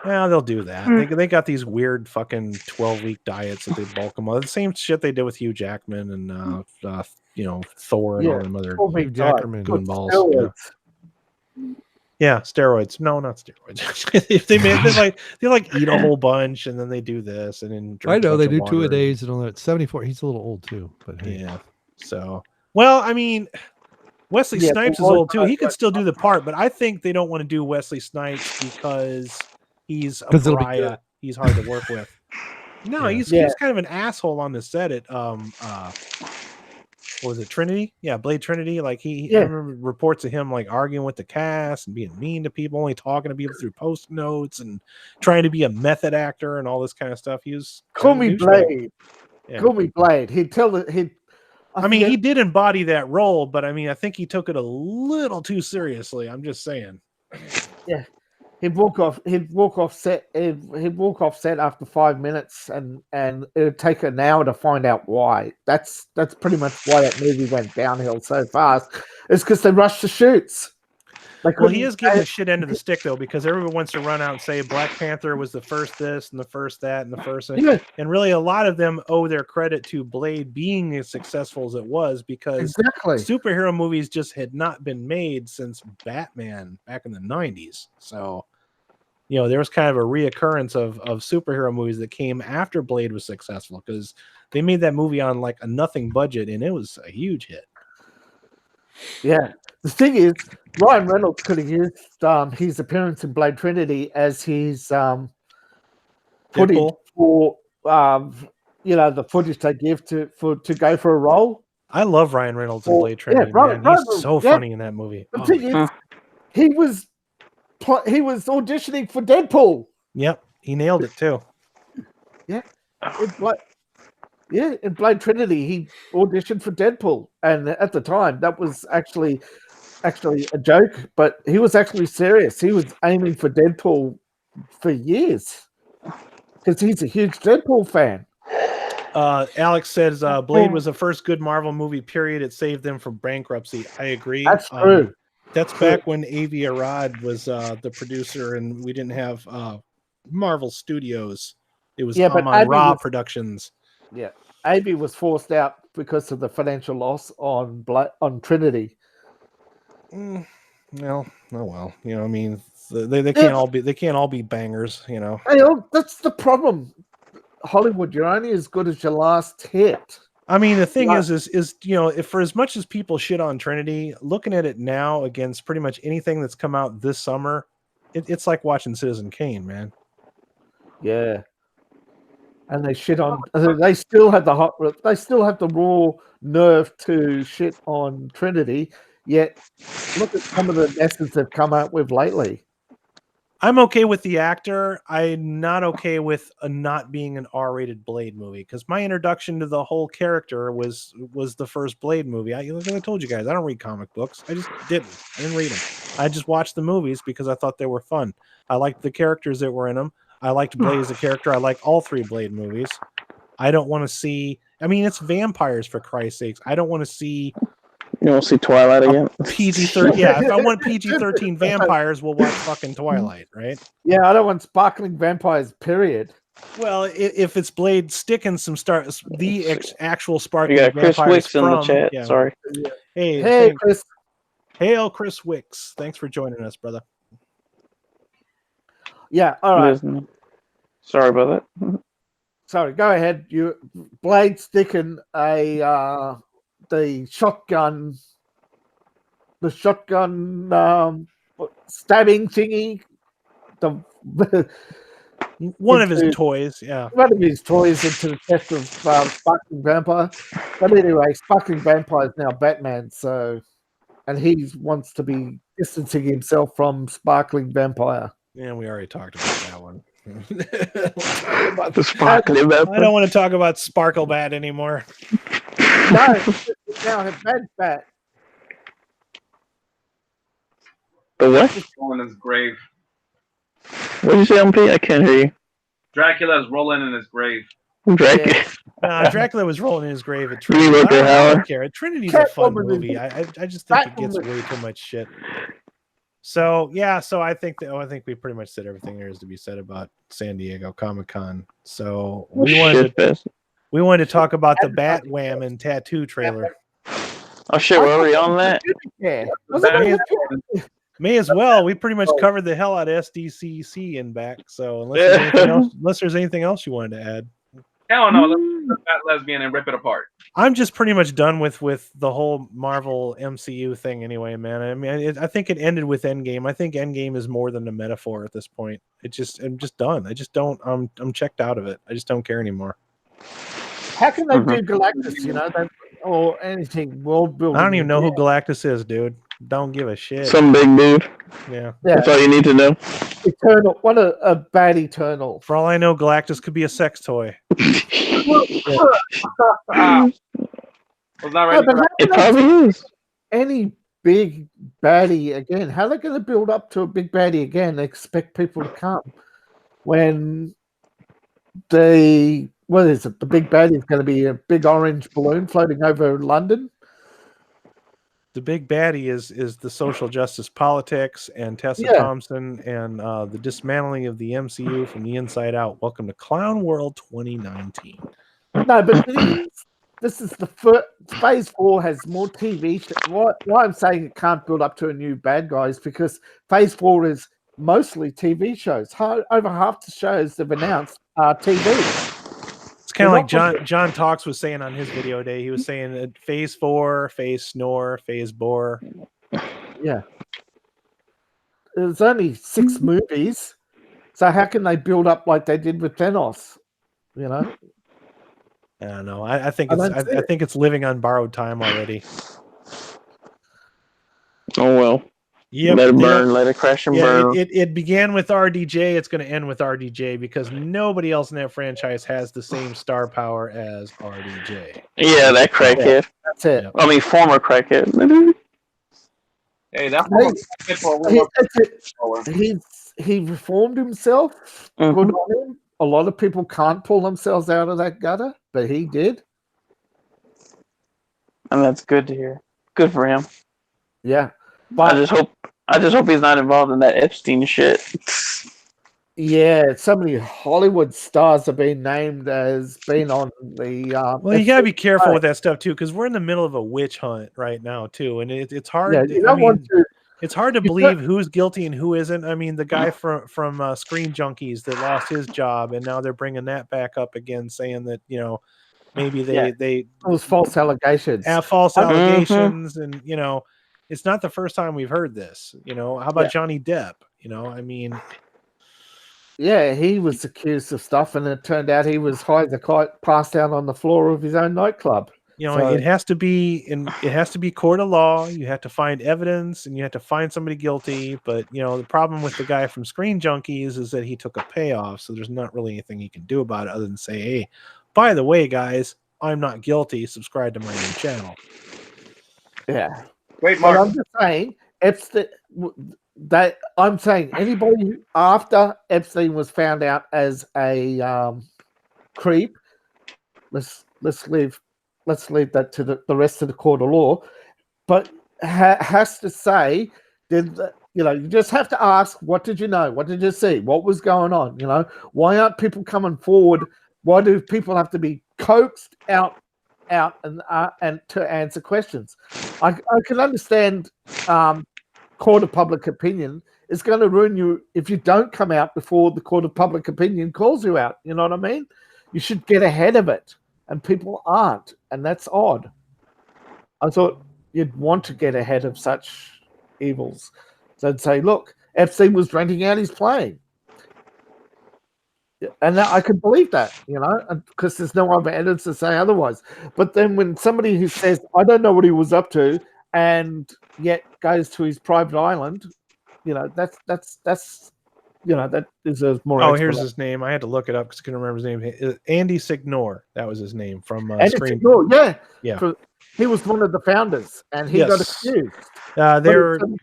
Speaker 2: Yeah, they'll do that. They got these weird fucking 12-week diets that they bulk them on. The same shit they did with Hugh Jackman and Thor and all them other
Speaker 1: Hugh Jackman
Speaker 2: doing balls. Yeah, steroids. No, not steroids. If they eat a whole bunch and then they do this and then drink.
Speaker 1: I know they do 2 a days and all that. 74. He's a little old too, but hey.
Speaker 2: Yeah. So I mean, Wesley Snipes is old too. He could still do the part, but I think they don't want to do Wesley Snipes because he's a pariah. He's hard to work with. No, he's kind of an asshole on the set at what was it, Trinity? Yeah, Blade Trinity. Like I remember reports of him like arguing with the cast and being mean to people, only talking to people through post notes and trying to be a method actor and all this kind of stuff. He was
Speaker 4: call me Blade. Yeah. Call me Blade. He
Speaker 2: did embody that role, but I mean, I think he took it a little too seriously. I'm just saying.
Speaker 4: Yeah, he'd walk off. He'd walk off set. He'd walk off set after 5 minutes, and it'd take an hour to find out why. That's pretty much why that movie went downhill so fast. It's because they rushed the shoots.
Speaker 2: Well, he is getting the shit end of the stick though, because everyone wants to run out and say Black Panther was the first this and the first that and the first, and really a lot of them owe their credit to Blade being as successful as it was, because superhero movies just had not been made since Batman back in the 90s. So, you know, there was kind of a reoccurrence of superhero movies that came after Blade was successful, because they made that movie on like a nothing budget and it was a huge hit.
Speaker 4: Yeah. The thing is, Ryan Reynolds could have used his appearance in Blade Trinity as his footage for the footage they give to go for a role.
Speaker 2: I love Ryan Reynolds in Blade Trinity. Man. He's so funny in that movie.
Speaker 4: The thing is, he was auditioning for Deadpool.
Speaker 2: Yep, he nailed it too.
Speaker 4: Yeah. In Blade Trinity, he auditioned for Deadpool, and at the time, that was actually a joke, but he was actually serious. He was aiming for Deadpool for years because he's a huge Deadpool fan.
Speaker 2: Alex says Blade was the first good Marvel movie, period. It saved them from bankruptcy. I agree.
Speaker 4: That's true.
Speaker 2: That's back when Avi Arad was the producer, and we didn't have Marvel Studios. It was on Raw Productions.
Speaker 4: Yeah, Avi was forced out because of the financial loss on Trinity.
Speaker 2: Well, oh well. You know, I mean, they can't all be bangers. You know,
Speaker 4: that's the problem. Hollywood, you're only as good as your last hit.
Speaker 2: I mean, the thing is you know, if for as much as people shit on Trinity, looking at it now against pretty much anything that's come out this summer, it's like watching Citizen Kane, man.
Speaker 4: Yeah. And they shit on. They still have the raw nerve to shit on Trinity. Yet, look at some of the messes they've come out with lately.
Speaker 2: I'm okay with the actor. I'm not okay with not being an R-rated Blade movie, because my introduction to the whole character was the first Blade movie. I told you guys, I don't read comic books. I just didn't. I didn't read them. I just watched the movies because I thought they were fun. I liked the characters that were in them. I liked Blade as a character. I like all three Blade movies. I don't want to see... I mean, it's vampires, for Christ's sakes. I don't want to see...
Speaker 3: You want to see Twilight again?
Speaker 2: PG-13. Yeah, if I want PG-13 vampires, we'll watch fucking Twilight, right?
Speaker 4: Yeah, I don't want sparkling vampires, period.
Speaker 2: Well, if it's Blade sticking some actual sparkling
Speaker 3: vampires. You got Chris Wicks in the chat.
Speaker 2: Yeah.
Speaker 3: Sorry.
Speaker 4: Hey, Chris.
Speaker 2: Hail, Chris Wicks. Thanks for joining us, brother.
Speaker 4: Yeah, all right.
Speaker 3: Sorry about that.
Speaker 4: Sorry, go ahead. Blade sticking the shotgun stabbing thingy.
Speaker 2: One of his toys, yeah.
Speaker 4: One of his toys into the chest of Sparkling Vampire. But anyway, Sparkling Vampire is now Batman, and he wants to be distancing himself from Sparkling Vampire.
Speaker 2: Yeah, we already talked about that one.
Speaker 3: About the Sparkling Vampire.
Speaker 2: I don't want to talk about Sparkle Bat anymore.
Speaker 4: No, now have Bad Bat.
Speaker 3: The what?
Speaker 5: He's rolling in his grave.
Speaker 3: What did you say, MP? I can't hear you.
Speaker 5: Dracula is rolling in his grave.
Speaker 3: Dracula.
Speaker 2: Dracula was rolling in his grave at Trinity. I don't care. Trinity's a fun movie. I just think it gets way too much shit. So yeah, I think we pretty much said everything there is to be said about San Diego Comic-Con. So we wanted to talk about the Bat Wham and Tattoo trailer.
Speaker 3: Oh shit, we're already on that?
Speaker 4: Yeah.
Speaker 2: May as well. We pretty much covered the hell out of SDCC and back. So unless there's anything else you wanted to add.
Speaker 5: Hell no, let's put that lesbian and rip it apart.
Speaker 2: I'm just pretty much done with the whole Marvel MCU thing anyway, man. I mean, I think it ended with Endgame. I think Endgame is more than a metaphor at this point. I'm just done. I just don't. I'm checked out of it. I just don't care anymore.
Speaker 4: How can they do Galactus? Or anything world building?
Speaker 2: I don't even know who Galactus is, dude. Don't give a shit.
Speaker 3: Some big dude.
Speaker 2: Yeah.
Speaker 3: That's all you need to know.
Speaker 4: Eternal. What a bad Eternal.
Speaker 2: For all I know, Galactus could be a sex toy.
Speaker 5: Was not ready.
Speaker 3: It probably is.
Speaker 4: Any big baddie again. How are they going to build up to a big baddie again and expect people to come when the big baddie is going to be a big orange balloon floating over London?
Speaker 2: The big baddie is the social justice politics and Tessa Thompson and the dismantling of the MCU from the inside out. Welcome to Clown World 2019.
Speaker 4: No, but this is the first. Phase 4 has more TV. Why I'm saying it can't build up to a new bad guy is because Phase 4 is mostly TV shows. Over half the shows they've announced are TV.
Speaker 2: It's kind of like John Talks was saying on his video day. He was saying Phase 4, Phase Snore, Phase Bore.
Speaker 4: Yeah. There's only 6 movies. So how can they build up like they did with Thanos? You know?
Speaker 2: I don't know. I think it's living on borrowed time already.
Speaker 3: Oh well.
Speaker 2: Yep.
Speaker 3: Let it burn, let it crash and burn.
Speaker 2: It began with RDJ. It's going to end with RDJ because nobody else in that franchise has the same star power as RDJ.
Speaker 3: Yeah, that crackhead.
Speaker 4: That's it.
Speaker 3: I mean, former crackhead.
Speaker 5: Hey, that's
Speaker 4: he reformed himself.
Speaker 3: Mm-hmm.
Speaker 4: Good on him. A lot of people can't pull themselves out of that gutter, but he did.
Speaker 3: And that's good to hear. Good for him.
Speaker 4: Yeah. But
Speaker 3: I just hope he's not involved in that Epstein shit.
Speaker 4: Yeah, so many Hollywood stars have been named as being on the.
Speaker 2: Well, you gotta be careful with that stuff too, because we're in the middle of a witch hunt right now too, and it's hard.
Speaker 4: Yeah,
Speaker 2: it's hard to believe who's guilty and who isn't. I mean, the guy from Screen Junkies that lost his job, and now they're bringing that back up again, saying that maybe they
Speaker 4: those false allegations,
Speaker 2: allegations, and it's not the first time we've heard this. How about Johnny Depp? I mean.
Speaker 4: Yeah, he was accused of stuff, and it turned out he was high as a kite, passed out on the floor of his own nightclub.
Speaker 2: It has to be court of law. You have to find evidence, and you have to find somebody guilty. But the problem with the guy from Screen Junkies is that he took a payoff, so there's not really anything he can do about it other than say, "Hey, by the way, guys, I'm not guilty. Subscribe to my new channel."
Speaker 4: Yeah,
Speaker 5: wait, Mark.
Speaker 4: But I'm just saying, I'm saying anybody after Epstein was found out as a creep, let's leave that to the rest of the court of law, but has to say that you just have to ask, what did you know? What did you see? What was going on? Why aren't people coming forward? Why do people have to be coaxed out and to answer questions? I can understand. Court of public opinion is going to ruin you if you don't come out before the court of public opinion calls you out. You know what I mean? You should get ahead of it, and people aren't, and that's odd. I thought you'd want to get ahead of such evils. So I'd say, look, Epstein was renting out his plane. And I could believe that, because there's no other evidence to say otherwise. But then when somebody who says, I don't know what he was up to, and yet goes to his private island, that deserves more.
Speaker 2: Oh, here's his name. I had to look it up because I couldn't remember his name. Andy Signore. That was his name from Screen.
Speaker 4: Signore,
Speaker 2: yeah.
Speaker 4: He was one of the founders, and he got accused.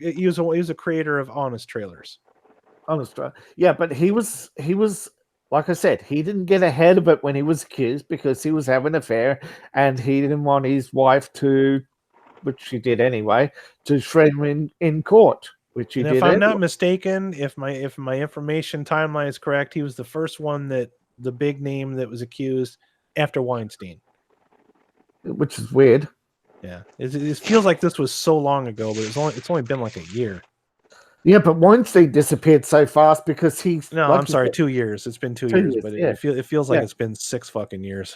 Speaker 2: He was a creator of Honest Trailers.
Speaker 4: Yeah, but he was like I said, he didn't get ahead of it when he was accused because he was having an affair, and he didn't want his wife to, which she did anyway, to shred him in court, which he did.
Speaker 2: If I'm not mistaken, if my information timeline is correct, he was the first one the big name that was accused after Weinstein.
Speaker 4: Which is weird.
Speaker 2: Yeah, it feels like this was so long ago, but it's only been like a year.
Speaker 4: Yeah, but Weinstein disappeared so fast because he's...
Speaker 2: No, I'm sorry, 2 years. It's been 2 years, but it feels like it's been 6 fucking years.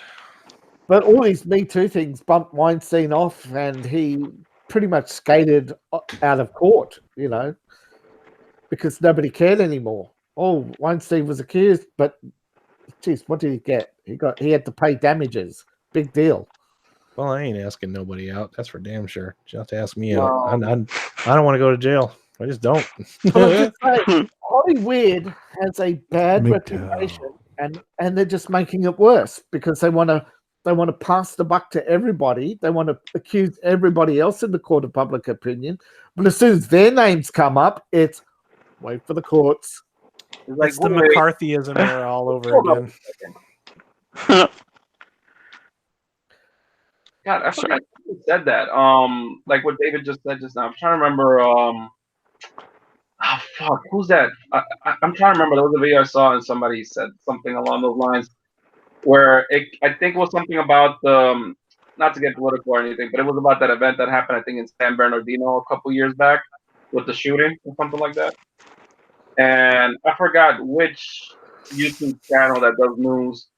Speaker 4: But all these Me Too things bumped Weinstein off, and he pretty much skated out of court, because nobody cared anymore. Oh, Weinstein was accused, but geez, what did he get? He had to pay damages. Big deal.
Speaker 2: Well, I ain't asking nobody out. That's for damn sure. You have to ask me out. I don't want to go to jail. I just don't.
Speaker 4: Hollywood has a bad reputation, and they're just making it worse because they want to They want to pass the buck to everybody. They want to accuse everybody else in the court of public opinion. But as soon as their names come up, it's wait for the courts.
Speaker 2: It's the McCarthyism era all over again.
Speaker 5: God, I forgot who said that. Like what David just said just now. I'm trying to remember. Fuck, who's that? I'm trying to remember. There was a video I saw and somebody said something along those lines, where I think it was something about the, not to get political or anything, but it was about that event that happened, I think, in San Bernardino a couple years back with the shooting or something like that. And I forgot which YouTube channel that does news.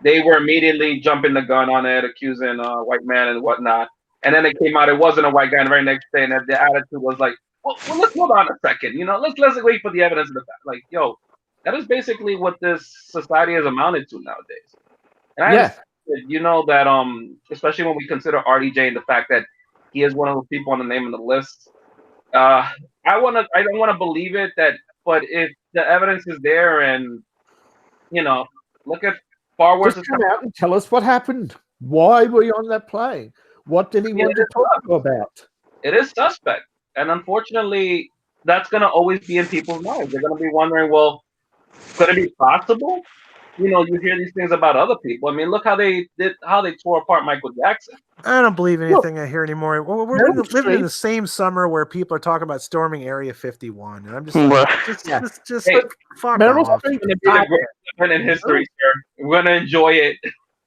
Speaker 5: They were immediately jumping the gun on it, accusing a white man and whatnot. And then it came out it wasn't a white guy. And the very next day, and the attitude was like, well, let's hold on a second. You know, let's wait for the evidence of the fact. Like, yo, that is basically what this society has amounted to nowadays. And I you know that especially when we consider RDJ and the fact that he is one of the people on the name of the list. I don't want to believe it, but if the evidence is there, and you know, look at far worse.
Speaker 4: Just come out and tell us what happened. Why were you on that plane? What did he want to talk about?
Speaker 5: It is suspect, and unfortunately, that's going to always be in people's minds. They're going to be wondering, well, could it be possible? You know, you hear these things about other people. I mean, look how they tore apart Michael Jackson.
Speaker 2: I don't believe anything I hear anymore. We're living in the same summer where people are talking about storming Area 51, and I'm just like, just
Speaker 5: hey,
Speaker 2: fuck
Speaker 4: Meryl
Speaker 2: off.
Speaker 4: Streep
Speaker 5: It's going to be the greatest event in history, sir. We're going to enjoy it.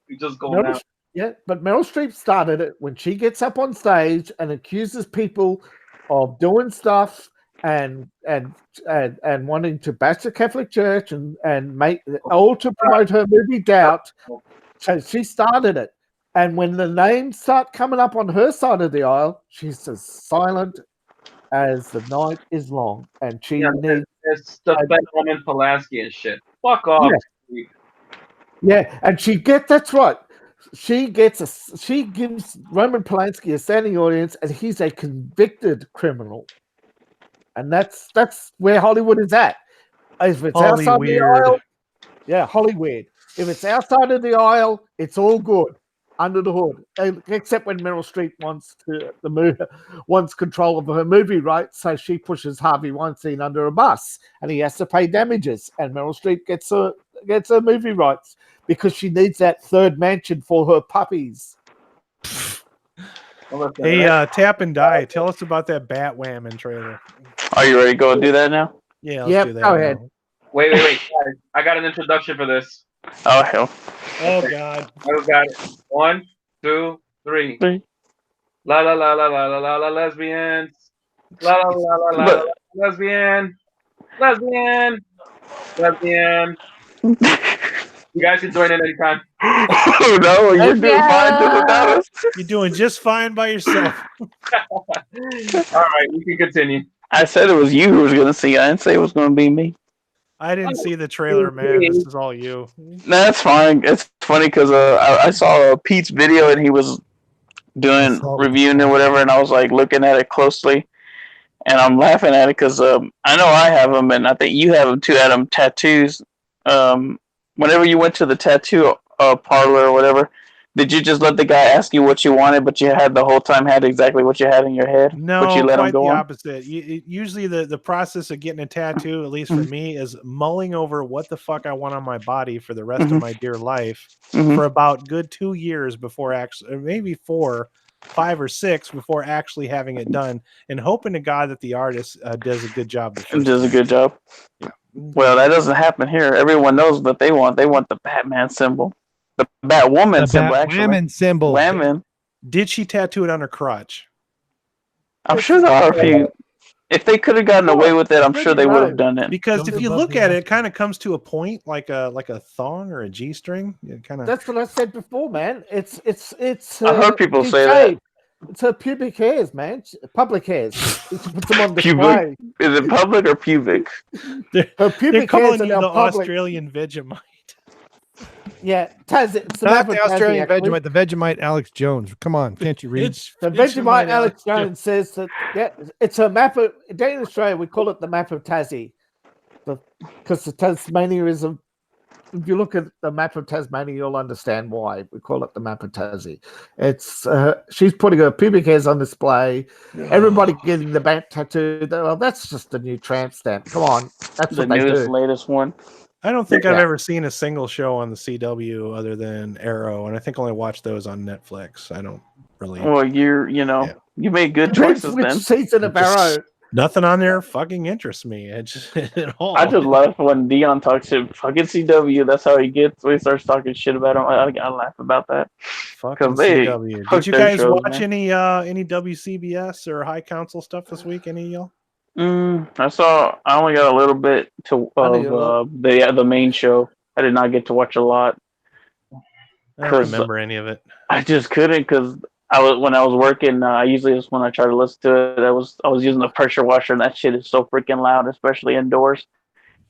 Speaker 5: We just go now.
Speaker 4: Yeah, but Meryl Streep started it when she gets up on stage and accuses people of doing stuff and wanting to bash the Catholic Church and make all to promote her movie Doubt. So she started it, and when the names start coming up on her side of the aisle, she's as silent as the night is long, and she needs.
Speaker 5: It's the Benjamin Pulaski and shit. Fuck off.
Speaker 4: Yeah, and that's right. She gives Roman Polanski a standing audience, and he's a convicted criminal. And that's where Hollywood is at. If it's outside the aisle, Hollywood. If it's outside of the aisle, it's all good under the hood. Except when Meryl Streep wants control of her movie rights, so she pushes Harvey Weinstein under a bus, and he has to pay damages. And Meryl Streep gets her movie rights because she needs that third mansion for her puppies.
Speaker 2: Hey, TapAndDie, tell us about that Batwoman trailer.
Speaker 3: Are you ready to go and do that now?
Speaker 2: Yeah, let's do that.
Speaker 4: Go ahead.
Speaker 5: Wait. Guys, I got an introduction for this.
Speaker 3: Oh, hell.
Speaker 2: Oh, God.
Speaker 5: I got it. 1, 2, 3. La la la la la la la la lesbians. La la la la la la lesbian. Lesbian. You guys can join in anytime.
Speaker 3: Oh, no, you're doing fine without us.
Speaker 2: You're doing just fine by yourself.
Speaker 5: All right, you can continue.
Speaker 3: I said it was you who was going to see. I didn't say it was going to be me.
Speaker 2: I didn't see the trailer, man. This is all you.
Speaker 3: That's fine. It's funny because I saw Pete's video and he was reviewing it, whatever, and I was like looking at it closely, and I'm laughing at it because I know I have them, and I think you have them too, Adam. Tattoos. Whenever you went to the tattoo parlor or whatever, did you just let the guy ask you what you wanted, but you had the whole time had exactly what you had in your head?
Speaker 2: No,
Speaker 3: but you let
Speaker 2: quite
Speaker 3: him go
Speaker 2: the
Speaker 3: on?
Speaker 2: opposite. Usually the process of getting a tattoo, at least for me, is mulling over what the fuck I want on my body for the rest of my dear life for about good 2 years before actually, or maybe 4, 5 or 6 before actually having it done, and hoping to God that the artist does a good job.
Speaker 3: Does a good job. Yeah. Well, that doesn't happen here. Everyone knows what they want. They want the Batman symbol. The Batwoman symbol, actually.
Speaker 1: Batwoman symbol.
Speaker 3: Batman.
Speaker 2: Did she tattoo it on her crotch?
Speaker 3: I'm sure there are a few. If they could have gotten away with it, I'm sure they would have done it.
Speaker 2: Because if you look at it, it kind of comes to a point like a thong or a G-string.
Speaker 4: That's what I said before, man. It's
Speaker 3: I heard people say that.
Speaker 4: It's her pubic hairs, man. Public hairs. It's put them on display.
Speaker 3: Is it public or pubic?
Speaker 4: Her pubic hairs are
Speaker 2: you the
Speaker 4: public.
Speaker 2: Australian Vegemite.
Speaker 4: Yeah, Taz, it's
Speaker 1: not the Australian Vegemite, the Vegemite Alex Jones. Come on, can't you read?
Speaker 4: The Vegemite Alex Jones says that it's a map of, in Australia, we call it the map of Tassie. Because the Tasmania is if you look at the map of Tasmania, you'll understand why we call it the map of Tassie. It's she's putting her pubic hairs on display. Everybody getting the bat tattoo. Well, that's just a new tramp stamp. Come on, that's
Speaker 3: The
Speaker 4: what they
Speaker 3: newest,
Speaker 4: do.
Speaker 3: latest one.
Speaker 2: I don't think I've
Speaker 4: Yeah.
Speaker 2: ever seen a single show on the CW other than Arrow, and I think I only watch those on Netflix. I don't really
Speaker 3: Well, you made good
Speaker 4: Depends
Speaker 3: choices
Speaker 4: which
Speaker 3: then.
Speaker 4: season of
Speaker 2: Just-
Speaker 4: Arrow.
Speaker 2: nothing on there fucking interests me. It just at all.
Speaker 3: I just laugh when Dion talks shit. Fucking CW, that's how he gets. When he starts talking shit about him, I laugh about that.
Speaker 2: fucking
Speaker 3: 'cause they
Speaker 2: CW.
Speaker 3: fuck
Speaker 2: Did you
Speaker 3: their
Speaker 2: guys
Speaker 3: shows,
Speaker 2: watch
Speaker 3: man.
Speaker 2: any WCBS or High Council stuff this week? Any of y'all?
Speaker 3: I only got a little bit of the main show. I did not get to watch a lot.
Speaker 2: I don't remember any of it.
Speaker 3: I just couldn't because when I was working. Usually just when I try to listen to it, I was using the pressure washer, and that shit is so freaking loud, especially indoors.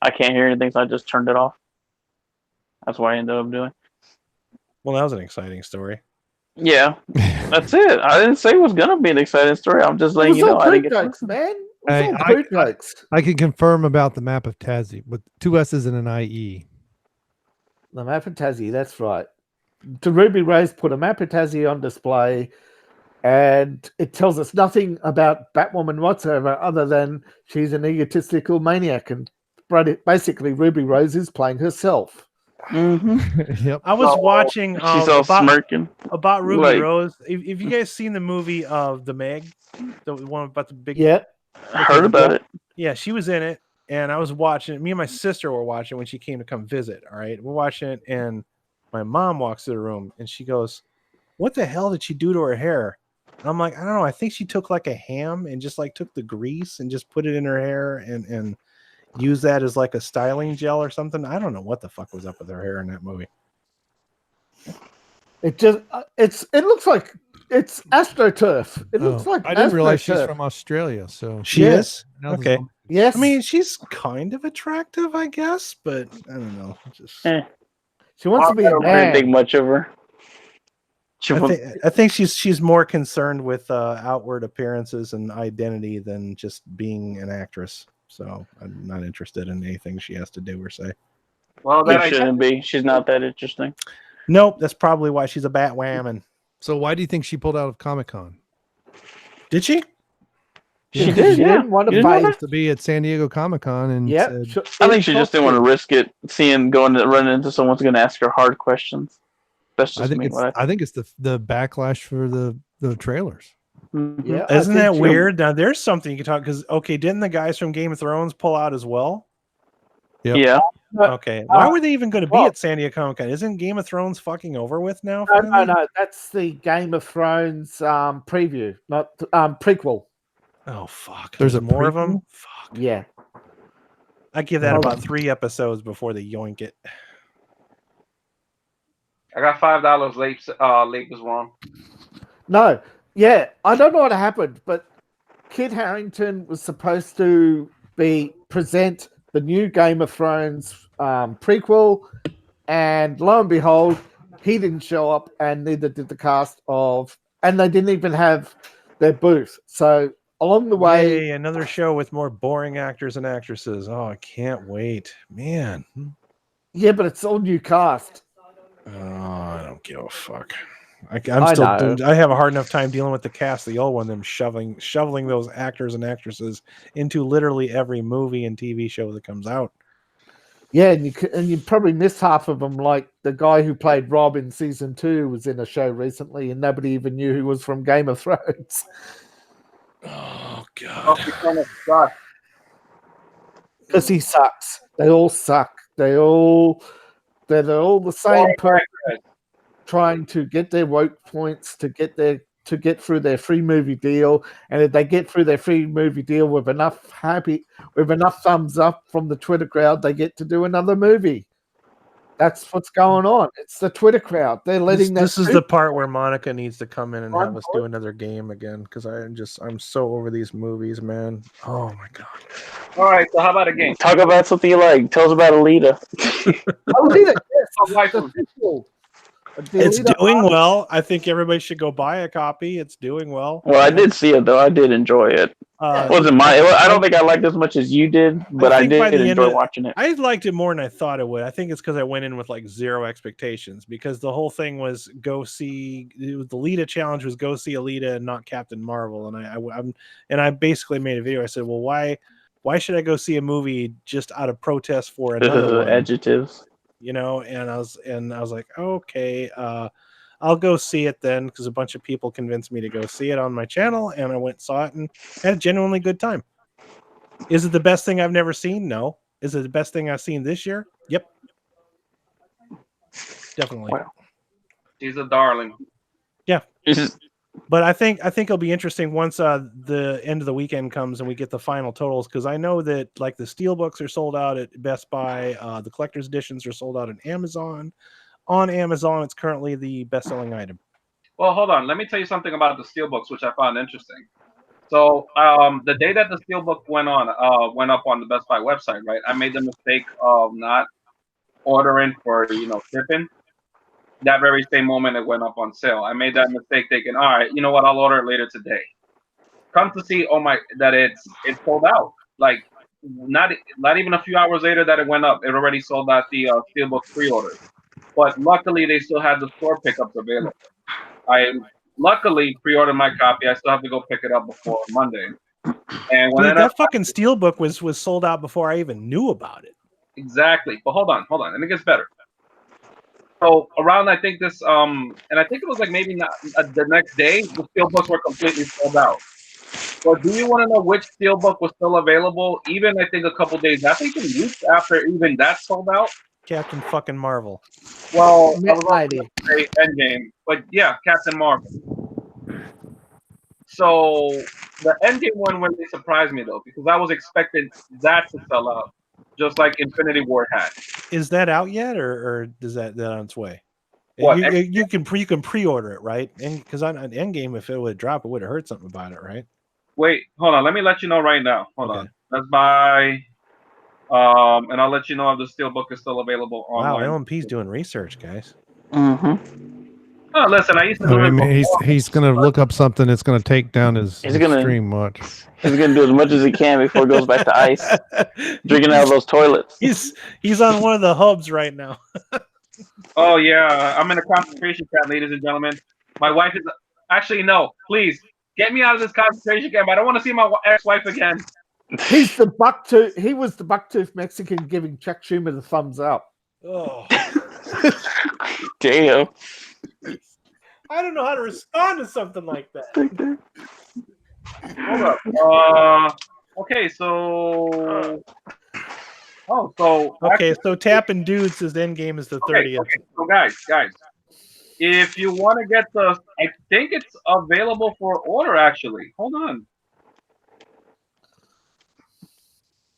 Speaker 3: I can't hear anything, so I just turned it off. That's what I ended up doing.
Speaker 2: Well, that was an exciting story.
Speaker 3: Yeah, that's it. I didn't say it was gonna be an exciting story. I'm just letting you know. I didn't get to
Speaker 4: jokes,
Speaker 3: listen.
Speaker 4: man.
Speaker 1: Hey,
Speaker 4: It's all poop jokes.
Speaker 1: I can confirm about the map of Tassie with 2 S's and an IE.
Speaker 4: The map of Tassie, that's right. To Ruby Rose put a map of Tassie on display, and it tells us nothing about Batwoman whatsoever, other than she's an egotistical maniac, and basically Ruby Rose is playing herself.
Speaker 3: Mm-hmm.
Speaker 1: Yep.
Speaker 2: I was watching
Speaker 3: She's all smirking.
Speaker 2: about Ruby
Speaker 3: Like-
Speaker 2: Rose. If you guys seen the movie of The Meg, the one about the big
Speaker 4: Yeah,
Speaker 3: Heard about it.
Speaker 2: Yeah, she was in it, and I was watching it. Me and my sister were watching when she came to come visit. All right, we're watching it, and my mom walks to the room, and she goes, "What the hell did she do to her hair?" And I'm like, "I don't know. I think she took like a ham and just like took the grease and just put it in her hair and used that as like a styling gel or something. I don't know what the fuck was up with her hair in that movie."
Speaker 4: it just it looks like it's AstroTurf. It looks like
Speaker 1: I didn't realize she's
Speaker 4: AstroTurf.
Speaker 1: from Australia. So
Speaker 2: She
Speaker 4: Yeah.
Speaker 2: is
Speaker 1: Now this is
Speaker 2: okay.
Speaker 1: all-
Speaker 4: Yes,
Speaker 2: I mean, she's kind of attractive, I guess, but I don't know. Just
Speaker 4: she wants to be a
Speaker 3: I didn't think
Speaker 4: man.
Speaker 3: much of her.
Speaker 2: I think she's more concerned with outward appearances and identity than just being an actress. So I'm not interested in anything she has to do or say.
Speaker 5: Well,
Speaker 3: It
Speaker 5: that
Speaker 3: shouldn't be. She's not that interesting.
Speaker 2: Nope, that's probably why she's a Batwoman.
Speaker 1: So why do you think she pulled out of Comic-Con?
Speaker 2: Did she?
Speaker 3: She
Speaker 4: She
Speaker 3: did, yeah.
Speaker 4: didn't want
Speaker 3: You
Speaker 4: to
Speaker 3: didn't know
Speaker 4: pay.
Speaker 1: To be at San Diego Comic-Con and
Speaker 4: Yeah,
Speaker 1: said,
Speaker 3: I think she just didn't want to risk it, running into someone's going to ask her hard questions. That's just
Speaker 1: I think
Speaker 3: me.
Speaker 1: it's the backlash for the trailers.
Speaker 4: Yeah, I
Speaker 2: Isn't
Speaker 4: think
Speaker 2: that
Speaker 4: she-
Speaker 2: weird? Now there's something you can talk because didn't the guys from Game of Thrones pull out as well?
Speaker 1: Yep.
Speaker 3: Yeah.
Speaker 2: Okay, why were they even going to be at San Diego Comic Con? Isn't Game of Thrones fucking over with now?
Speaker 4: No,
Speaker 2: finally?
Speaker 4: no, that's the Game of Thrones preview, not prequel.
Speaker 2: Oh fuck!
Speaker 1: There's a
Speaker 2: more of them.
Speaker 1: prequel?
Speaker 2: Fuck.
Speaker 4: Yeah,
Speaker 2: I give that
Speaker 4: Hold
Speaker 2: about
Speaker 4: on.
Speaker 2: 3 episodes before they yoink it.
Speaker 5: I got $5. Lape was wrong.
Speaker 4: no, yeah, I don't know what happened, but Kit Harington was supposed to present the new Game of Thrones prequel, and lo and behold, he didn't show up, and neither did the cast and they didn't even have their booth. So along the way,
Speaker 2: Yay, another show with more boring actors and actresses. Oh, I can't wait, man.
Speaker 4: yeah, but it's all new cast.
Speaker 2: Oh, I don't give a fuck. I
Speaker 4: know.
Speaker 2: I have a hard enough time dealing with the cast, the old one, them shoveling those actors and actresses into literally every movie and TV show that comes out.
Speaker 4: Yeah, and you probably missed half of them. Like the guy who played Rob in season 2 was in a show recently, and nobody even knew he was from Game of Thrones.
Speaker 2: Oh
Speaker 5: Oh,
Speaker 2: god.
Speaker 5: he kind of sucks.
Speaker 4: Because he sucks. They all suck. They're all the same person trying to get their woke points to get through their free movie deal, and if they get through their free movie deal with enough thumbs up from the Twitter crowd, they get to do another movie. That's what's going on. It's the Twitter crowd. They're letting
Speaker 2: This is the part where Monica needs to come in and have us do another game again because I'm so over these movies, man. Oh my god.
Speaker 5: All right, so how about a game?
Speaker 3: Talk about something you like. Tell us about Alita.
Speaker 4: Alita, yes,
Speaker 5: Oh, like,
Speaker 4: the sequel.
Speaker 2: It's doing well. I think everybody should go buy a copy. It's doing well.
Speaker 3: Well, I did see it though. I did enjoy it. It wasn't my. I don't think I liked it as much as you did, but I did enjoy watching it.
Speaker 2: I liked it more than I thought it would. I think it's because I went in with like zero expectations, because the whole thing was go see. It was the Alita challenge was go see Alita and not Captain Marvel, and I basically made a video. I said, well, why should I go see a movie just out of protest for another one?
Speaker 3: Adjectives.
Speaker 2: You know, and I was like, okay, I'll go see it then, because a bunch of people convinced me to go see it on my channel, and I went and saw it and had a genuinely good time. Is it the best thing I've never seen? No. Is it the best thing I've seen this year? Yep. Definitely.
Speaker 3: Wow.
Speaker 5: She's a darling.
Speaker 2: Yeah. But I think it'll be interesting once the end of the weekend comes and we get the final totals, because I know that like the steelbooks are sold out at Best Buy, the collector's editions are sold out on Amazon. On Amazon, it's currently the best-selling item.
Speaker 5: Well, hold on. Let me tell you something about the steelbooks, which I found interesting. So the day that the steelbook went up on the Best Buy website, right? I made the mistake of not ordering for shipping. That very same moment it went up on sale. I made that mistake thinking, all right, you know what, I'll order it later today. Come to see, that it's sold out. Like not even a few hours later that it went up, it already sold out the steelbook pre-order. But luckily they still had the store pickups available. I luckily pre-ordered my copy. I still have to go pick it up before Monday. And when
Speaker 2: that fucking steelbook was sold out before I even knew about it.
Speaker 5: Exactly. But hold on, and it gets better. So around, I think this, and I think it was like maybe not the next day, the steelbooks were completely sold out. But do you want to know which steelbook was still available? Even I think a couple days, I think weeks after even that sold out.
Speaker 2: Captain fucking Marvel.
Speaker 5: Well, I was going to say Endgame, but yeah, Captain Marvel. So the Endgame one really surprised me though, because I was expecting that to sell out, just like Infinity War had.
Speaker 2: Is that out yet, or is that on its way?
Speaker 5: What,
Speaker 2: you can pre-order it, right? And because on Endgame, if it would drop, it would have heard something about it, right?
Speaker 5: Wait, hold on. Let me let you know right now. Hold on. Let's buy, and I'll let you know if the steelbook is still available online.
Speaker 2: Wow, LMP's doing research, guys.
Speaker 3: Mm-hmm.
Speaker 5: Oh, listen, I used to do it.
Speaker 1: He's going to look up something that's going to take down his stream much.
Speaker 3: He's going to do as much as he can before it goes back to ice. Drinking out of those toilets.
Speaker 2: He's on one of the hubs right now.
Speaker 5: Oh, yeah. I'm in a concentration camp, ladies and gentlemen. My wife is... Actually, no. Please, get me out of this concentration camp. I don't want to see my ex-wife again.
Speaker 4: He was the bucktooth Mexican giving Chuck Schumer the thumbs up.
Speaker 2: Oh.
Speaker 3: Damn.
Speaker 2: I don't know how to respond to something like that.
Speaker 5: Hold up. Okay, so...
Speaker 2: so Tapping Dude says Endgame is the 30th.
Speaker 5: Okay. So guys, if you want to get I think it's available for order actually. Hold on.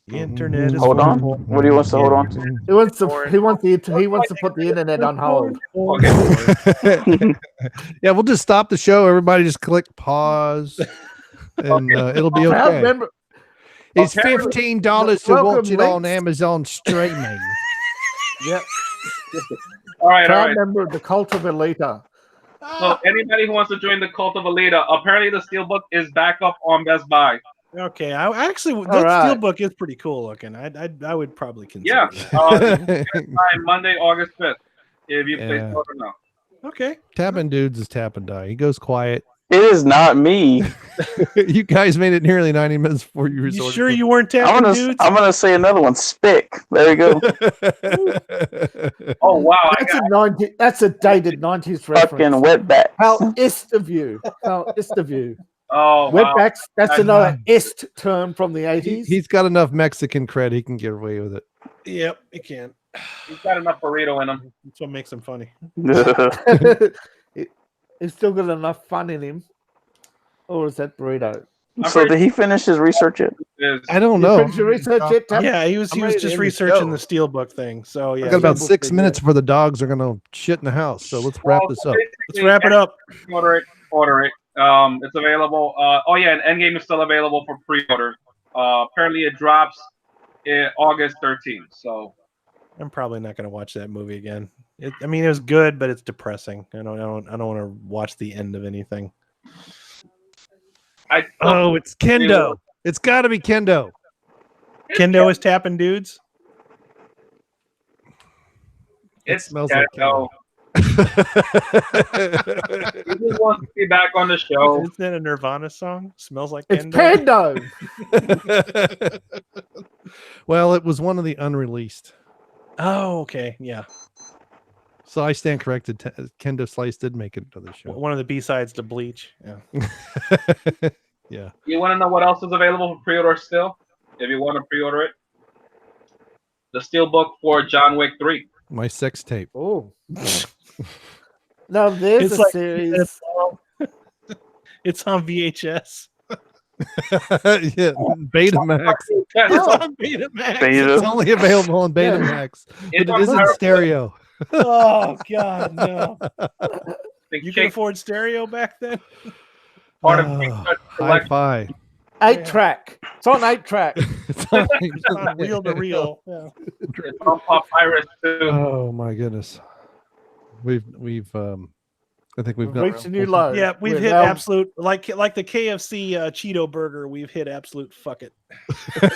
Speaker 2: The internet is
Speaker 3: hold on. What do you want to hold on to?
Speaker 4: He wants to put the internet on hold.
Speaker 1: Yeah, we'll just stop the show. Everybody just click pause, and it'll be okay. It's $15 to watch it on Amazon streaming.
Speaker 4: Yep.
Speaker 5: All right.
Speaker 4: Remember the Cult of Alita.
Speaker 5: So anybody who wants to join the Cult of Alita, apparently the steelbook is back up on Best Buy.
Speaker 2: Okay, steelbook is pretty cool looking. I would probably consider.
Speaker 5: Yeah, Monday, August 5th. If you place order now.
Speaker 2: Okay.
Speaker 1: Tapping Dudes is TapAndDie. He goes quiet.
Speaker 3: It is not me.
Speaker 1: You guys made it nearly 90 minutes before you resorted.
Speaker 2: You sure you weren't Tapping Dudes?
Speaker 3: I'm gonna say another one. Spick. There you go.
Speaker 5: Oh wow,
Speaker 4: that's a dated 90s reference.
Speaker 3: Fucking wetback.
Speaker 4: How ist of you? How ist of you?
Speaker 5: Oh,
Speaker 4: wetbacks. That's another ist term from the 80s.
Speaker 1: He's got enough Mexican cred. He can get away with it.
Speaker 2: Yep, he can.
Speaker 5: He's got enough burrito in him.
Speaker 2: That's what makes him funny.
Speaker 4: He's still got enough fun in him. Or is that burrito?
Speaker 3: So did he finish his research yet?
Speaker 1: I don't know.
Speaker 4: Finish your research yet, Tam?
Speaker 2: Yeah, he was just researching the steelbook thing. So yeah,
Speaker 1: I got about 6 minutes before the dogs are gonna shit in the house. So let's wrap this up.
Speaker 2: Let's wrap it up.
Speaker 5: Order it. It's available. And Endgame is still available for pre-order. Apparently it drops August 13th. So
Speaker 2: I'm probably not going to watch that movie again. I mean, it was good, but it's depressing. I don't want to watch the end of anything.
Speaker 1: Oh, it's Kendo. It's got to be Kendo.
Speaker 2: Kendo is tapping dudes.
Speaker 1: It smells like Kendo.
Speaker 5: He just wants to be back on the show.
Speaker 2: Isn't that a Nirvana song? Smells like
Speaker 4: It's
Speaker 2: Kendo.
Speaker 4: Kendo.
Speaker 1: Well, it was one of the unreleased.
Speaker 2: Oh, okay, yeah.
Speaker 1: So I stand corrected. Kendo Slice did make it to the show.
Speaker 2: One of the B-sides to Bleach. Yeah.
Speaker 1: Yeah.
Speaker 5: You want to know what else is available for pre-order still? If you want to pre-order it, the Steelbook for John Wick 3.
Speaker 1: My sex tape.
Speaker 4: Oh. No, there's a series.
Speaker 2: It's on VHS.
Speaker 1: Yeah, Betamax.
Speaker 2: It's on Betamax.
Speaker 1: It's only available on Betamax. But it is in stereo.
Speaker 2: Oh God, no!
Speaker 5: You
Speaker 2: You can afford stereo back then.
Speaker 1: Hi-fi.
Speaker 4: 8-track. It's on 8-track.
Speaker 1: It's on
Speaker 2: It's on reel to reel. Yeah.
Speaker 5: It's on Papyrus too.
Speaker 1: Oh my goodness. We've I think we've got
Speaker 4: reached a new low.
Speaker 2: Yeah, we've
Speaker 4: We're
Speaker 2: hit
Speaker 4: now-
Speaker 2: absolute like the KFC Cheeto burger. We've hit absolute fuck it.
Speaker 3: Wait,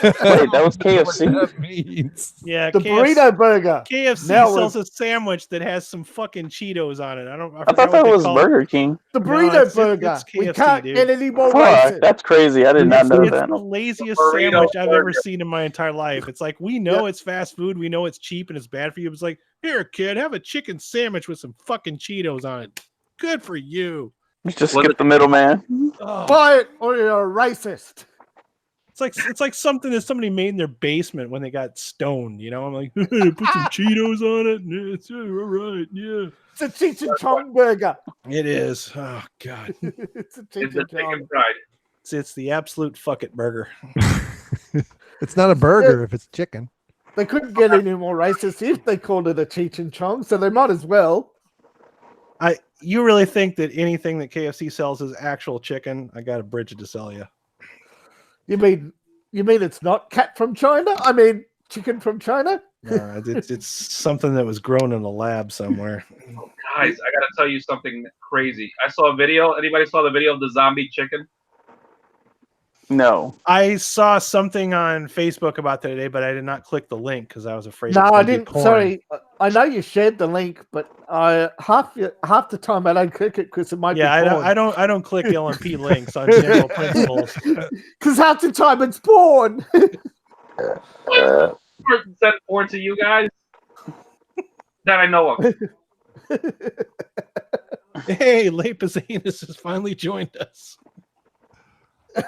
Speaker 3: that was KFC?
Speaker 1: That means.
Speaker 2: Yeah,
Speaker 4: The burrito burger.
Speaker 2: KFC
Speaker 4: Now
Speaker 2: sells a sandwich that has some fucking Cheetos on it. I
Speaker 3: I thought that was Burger King.
Speaker 4: The
Speaker 2: No,
Speaker 4: burrito
Speaker 2: it's-
Speaker 4: burger.
Speaker 2: it's
Speaker 4: We
Speaker 2: KFC,
Speaker 4: can't
Speaker 2: dude.
Speaker 4: get any more
Speaker 3: Fuck,
Speaker 4: racist.
Speaker 3: that's crazy. I did not know
Speaker 2: It's
Speaker 3: that.
Speaker 2: the laziest
Speaker 5: Burrito
Speaker 2: sandwich I've ever
Speaker 5: burger.
Speaker 2: seen in my entire life. It's like, we know it's fast food. We know it's cheap and it's bad for you. It's like, here, kid, have a chicken sandwich with some fucking Cheetos on it. Good for you.
Speaker 3: You just skip the middleman.
Speaker 2: Oh,
Speaker 4: Buy it or you're a racist.
Speaker 2: it's like something that somebody made in their basement when they got stoned. You know, I'm like, put some Cheetos on it. Yeah, it's all right. Yeah,
Speaker 4: It's a Cheech and Chong burger.
Speaker 2: it is. Oh God,
Speaker 4: It's a
Speaker 5: It's
Speaker 4: Cheech
Speaker 5: the
Speaker 4: and Chong.
Speaker 5: chicken fried.
Speaker 2: it's the absolute fuck it burger.
Speaker 1: It's not a burger if it's chicken.
Speaker 4: They couldn't get any more racist if they called it a Cheech and Chong, so they might as well.
Speaker 2: You really think that anything that KFC sells is actual chicken? I got a bridge to sell you.
Speaker 4: You mean it's not cat from China? I mean chicken from China?
Speaker 2: It's something that was grown in a lab somewhere.
Speaker 5: Guys, I gotta tell you something crazy. I saw a video. Anybody saw the video of the zombie chicken?
Speaker 3: No.
Speaker 2: I saw something on Facebook about that today, but I did not click the link because I was afraid.
Speaker 4: No,
Speaker 2: it was
Speaker 4: I
Speaker 2: gonna be
Speaker 4: didn't.
Speaker 2: porn.
Speaker 4: Sorry, I know you shared the link, but half the time I don't click it because it might
Speaker 2: Yeah,
Speaker 4: be
Speaker 2: I don't click LMP links on general principles.
Speaker 4: Because half the time it's porn.
Speaker 5: Sent porn to you guys that I know of.
Speaker 2: Hey, Lape Anus has finally joined us.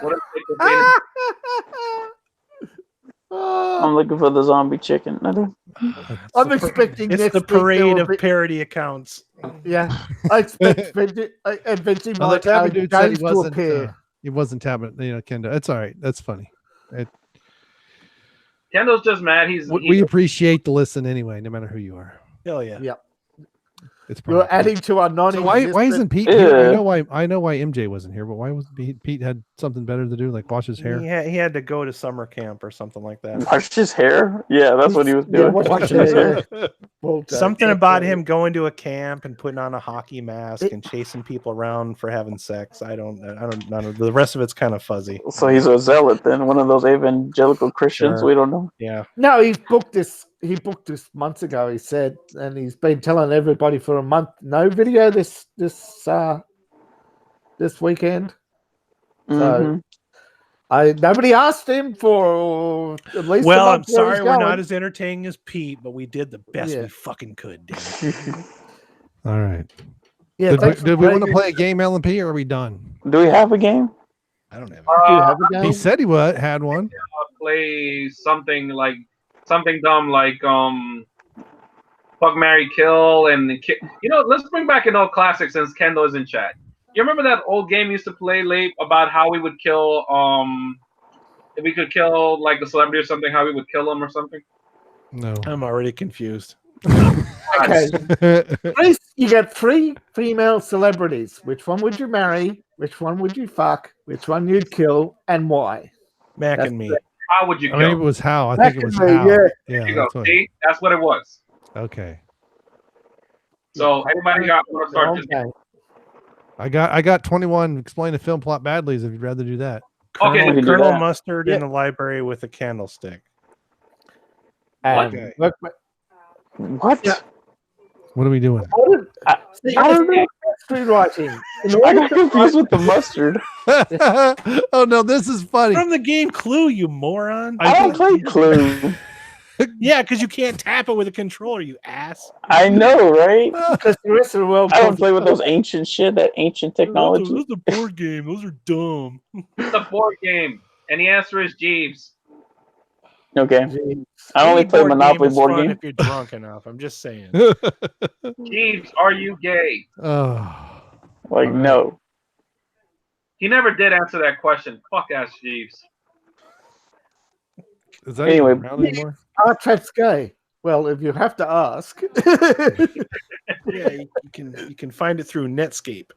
Speaker 5: What if they did
Speaker 3: I'm looking for the zombie chicken.
Speaker 4: I'm expecting
Speaker 2: It's
Speaker 4: next
Speaker 2: the
Speaker 4: week there
Speaker 2: parade
Speaker 4: will
Speaker 2: of
Speaker 4: be-
Speaker 2: parody accounts.
Speaker 4: Yeah, I expect eventually
Speaker 1: Well, the Tabby dude said
Speaker 4: James
Speaker 1: he
Speaker 4: to
Speaker 1: wasn't.
Speaker 4: appear.
Speaker 1: He wasn't tabbing. Kendo. It's all right. That's funny.
Speaker 5: Kendall's just mad.
Speaker 1: We appreciate the listen anyway, no matter who you are.
Speaker 2: Hell yeah.
Speaker 4: Yeah.
Speaker 1: It's
Speaker 4: You're adding to our
Speaker 1: So
Speaker 4: non-existent.
Speaker 1: why isn't Pete here? I know why MJ wasn't here, but why was Pete had something better to do, like wash his hair?
Speaker 2: He had to go to summer camp or something like that.
Speaker 3: Wash his hair? Yeah, that's what he was doing.
Speaker 4: wash his hair. Well done.
Speaker 2: Something about him going to a camp and putting on a hockey mask and chasing people around for having sex. I don't know. The rest of it's kind of fuzzy.
Speaker 3: So he's a zealot then, one of those evangelical Christians.
Speaker 2: Sure.
Speaker 3: We don't know.
Speaker 2: Yeah.
Speaker 4: No, he booked this months ago. He said, and he's been telling everybody for a month. No video this weekend.
Speaker 3: Mhm.
Speaker 4: Nobody asked him for at least. a
Speaker 2: Well, I'm
Speaker 4: month where he's
Speaker 2: sorry we're not
Speaker 4: going.
Speaker 2: as entertaining as Pete, but we did the best
Speaker 4: Yeah.
Speaker 2: we fucking could. Damn it.
Speaker 1: All right.
Speaker 4: Yeah,
Speaker 1: Did we want to play a game, LMP, or are we done?
Speaker 3: Do we have a game?
Speaker 2: I don't have.
Speaker 4: Do you have a game?
Speaker 1: He said he had one.
Speaker 5: play something dumb like Fuck, Marry, Kill, and let's bring back an old classic since Kendall is in chat. You remember that old game we used to play late about how we would kill if we could kill like a celebrity or something, how we would kill them or something?
Speaker 1: No.
Speaker 2: I'm already confused.
Speaker 4: Okay. You got 3 female celebrities. Which one would you marry? Which one would you fuck? Which one you'd kill, and why?
Speaker 2: Mac
Speaker 4: That's
Speaker 2: and me.
Speaker 5: How would you
Speaker 1: I mean, it
Speaker 5: kill?
Speaker 1: was how. I think it was
Speaker 4: Actually,
Speaker 1: how.
Speaker 4: yeah.
Speaker 1: Yeah.
Speaker 5: There you go.
Speaker 1: That's what,
Speaker 5: See, that's what it was.
Speaker 1: okay.
Speaker 5: So anybody got want to start this?
Speaker 1: I got 21. Explain the film plot badly. If you'd rather do that.
Speaker 5: Okay,
Speaker 3: we can do
Speaker 2: Colonel
Speaker 3: that.
Speaker 2: Mustard in the library with a candlestick.
Speaker 4: And
Speaker 3: What?
Speaker 4: Yeah.
Speaker 1: What are we doing?
Speaker 3: I don't know.
Speaker 4: Screenwriting.
Speaker 3: I got confused with the mustard.
Speaker 1: Oh no, this is funny.
Speaker 2: From the game Clue, you moron.
Speaker 3: I don't play Clue.
Speaker 2: Yeah, because you can't tap it with a controller, you ass.
Speaker 3: I know, right?
Speaker 4: Because the rest of the world.
Speaker 3: I don't play with those ancient shit, that ancient technology.
Speaker 2: Those are the board game. Those are dumb.
Speaker 5: It's a board game, and the answer is Jeeves.
Speaker 3: Okay. I only play Monopoly board game.
Speaker 2: If you're drunk enough, I'm just saying.
Speaker 5: Jeeves, are you gay?
Speaker 1: Oh,
Speaker 3: Like, no.
Speaker 5: He never did answer that question. Fuck ass Jeeves.
Speaker 1: is that
Speaker 3: Anyway.
Speaker 1: even around anymore?
Speaker 4: Are traps gay? Well, if you have to ask.
Speaker 2: Yeah, you can find it through Netscape.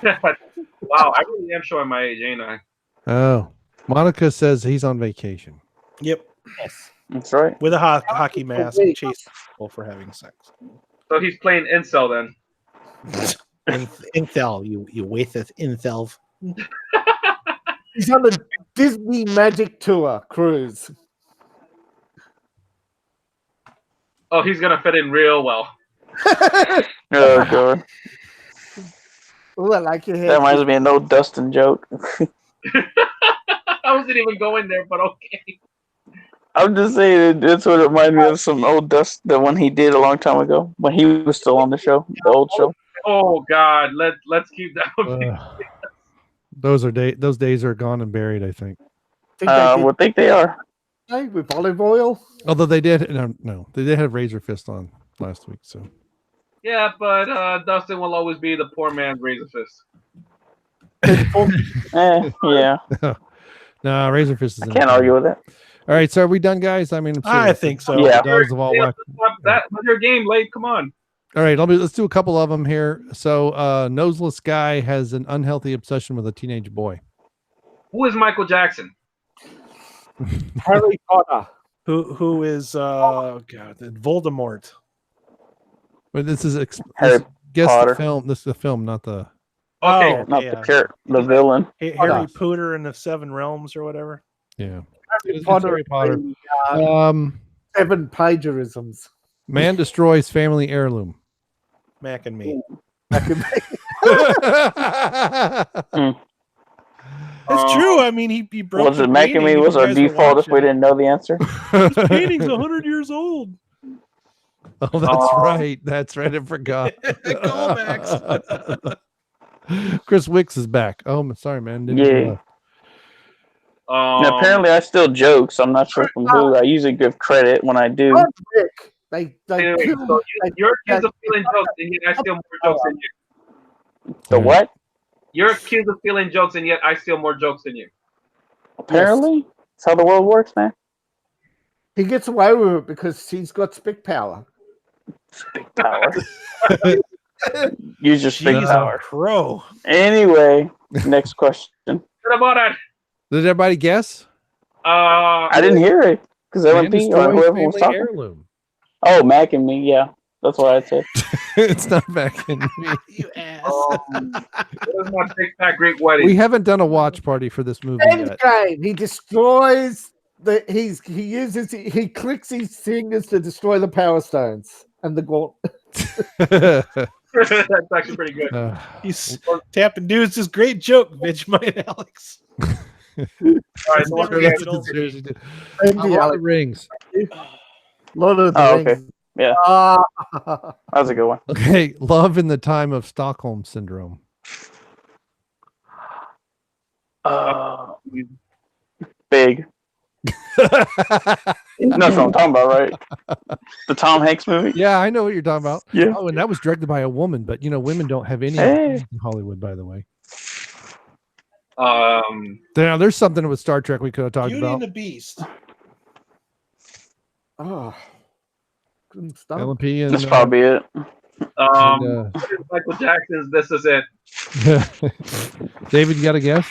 Speaker 5: Wow, I really am showing my age, ain't I?
Speaker 1: Oh, Monica says he's on vacation.
Speaker 2: Yep,
Speaker 4: Yes.
Speaker 3: That's right.
Speaker 2: with a hockey mask, and chase people for having sex.
Speaker 5: So he's playing incel then.
Speaker 2: Intel, you wasted Intel.
Speaker 4: He's on the Disney Magic Tour cruise.
Speaker 5: Oh, he's gonna fit in real well.
Speaker 3: Oh, God.
Speaker 4: Oh, I like your hair.
Speaker 3: That reminds me of no Dustin joke.
Speaker 5: I wasn't even going there, but okay.
Speaker 3: I'm just saying, that's what it reminded me of some old Dust, the one he did a long time ago when he was still on the show, the old show.
Speaker 5: Oh God, let's keep that.
Speaker 1: Those days are gone and buried, I think.
Speaker 3: I would think they are.
Speaker 4: With olive oil.
Speaker 1: Although they did they did have Razor Fist on last week, so
Speaker 5: Yeah, but Dustin will always be the poor man's Razor Fist.
Speaker 3: Yeah.
Speaker 1: nah, Razor Fist is.
Speaker 3: I can't argue with that.
Speaker 1: All right, so are we done, guys? I mean,
Speaker 2: I think so.
Speaker 3: Yeah.
Speaker 1: Dogs of all whack.
Speaker 5: That was your game, Lape. Come on.
Speaker 1: All right, let's do a couple of them here. So, noseless guy has an unhealthy obsession with a teenage boy.
Speaker 5: Who is Michael Jackson?
Speaker 4: Harry Potter.
Speaker 2: Who is Voldemort?
Speaker 1: But this is
Speaker 3: Harry
Speaker 1: guess
Speaker 3: Potter.
Speaker 1: the film. This is the film, not the.
Speaker 5: Okay,
Speaker 3: Not the villain.
Speaker 2: Harry Potter and the Seven Realms or whatever.
Speaker 1: Yeah.
Speaker 4: Harry
Speaker 1: It's
Speaker 4: Potter.
Speaker 1: Harry Potter.
Speaker 4: 7 plagiarisms.
Speaker 1: Man destroys family heirloom.
Speaker 2: Mac and me. It's true. I mean, he broke.
Speaker 3: Was it Mac and Me was our default if we didn't know the answer?
Speaker 2: This painting's 100 years old.
Speaker 1: Oh, that's right. That's right. I forgot.
Speaker 2: Callbacks.
Speaker 3: Chris
Speaker 1: Wicks is back. Oh, I'm sorry, man.
Speaker 3: Yeah. And apparently, I still joke, so I'm not sure from who. I usually give credit when I do.
Speaker 4: They
Speaker 5: you're accused of stealing jokes, and yet I steal more jokes than you.
Speaker 3: The what?
Speaker 5: You're accused of stealing jokes, and yet I steal more jokes than you.
Speaker 3: Apparently, that's how the world works, man.
Speaker 4: He gets away with it because he's got spit power.
Speaker 3: Spit power. Use your spit power.
Speaker 2: Crow.
Speaker 3: Anyway, next question.
Speaker 5: What about that?
Speaker 1: Did everybody guess?
Speaker 3: I didn't hear it because LMP or whoever was talking.
Speaker 1: Heirloom.
Speaker 3: Oh, Mac and Me, yeah. That's what I said.
Speaker 1: It's not Mac and Me.
Speaker 2: You ass.
Speaker 5: What is my Big Fat Greek Wedding?
Speaker 1: We haven't done a watch party for this movie yet.
Speaker 4: Endgame. He destroys the. He clicks his fingers to destroy the Power Stones and the gaunt.
Speaker 5: That's actually pretty good.
Speaker 2: He's tapping dudes. This great joke, bitch, mine, Alex.
Speaker 5: All right, so
Speaker 2: Never
Speaker 5: okay.
Speaker 2: gets old.
Speaker 1: Lord of the Rings.
Speaker 4: Lord of the
Speaker 3: Oh,
Speaker 4: Rings.
Speaker 3: okay. Yeah. That was a good one.
Speaker 1: Okay, Love in the Time of Stockholm Syndrome.
Speaker 3: Big. That's what I'm talking about, right? The Tom Hanks movie?
Speaker 1: Yeah, I know what you're talking about.
Speaker 3: Yeah.
Speaker 1: Oh, and that was directed by a woman, but women don't have any
Speaker 3: Hey.
Speaker 1: in Hollywood, by the way.
Speaker 5: Now,
Speaker 1: there's something with Star Trek we could have talked
Speaker 2: Beauty
Speaker 1: about.
Speaker 2: and the Beast.
Speaker 4: Oh, couldn't stop.
Speaker 1: LP and
Speaker 3: That's probably it.
Speaker 5: Michael Jackson's "This Is It."
Speaker 1: David, you got a guess?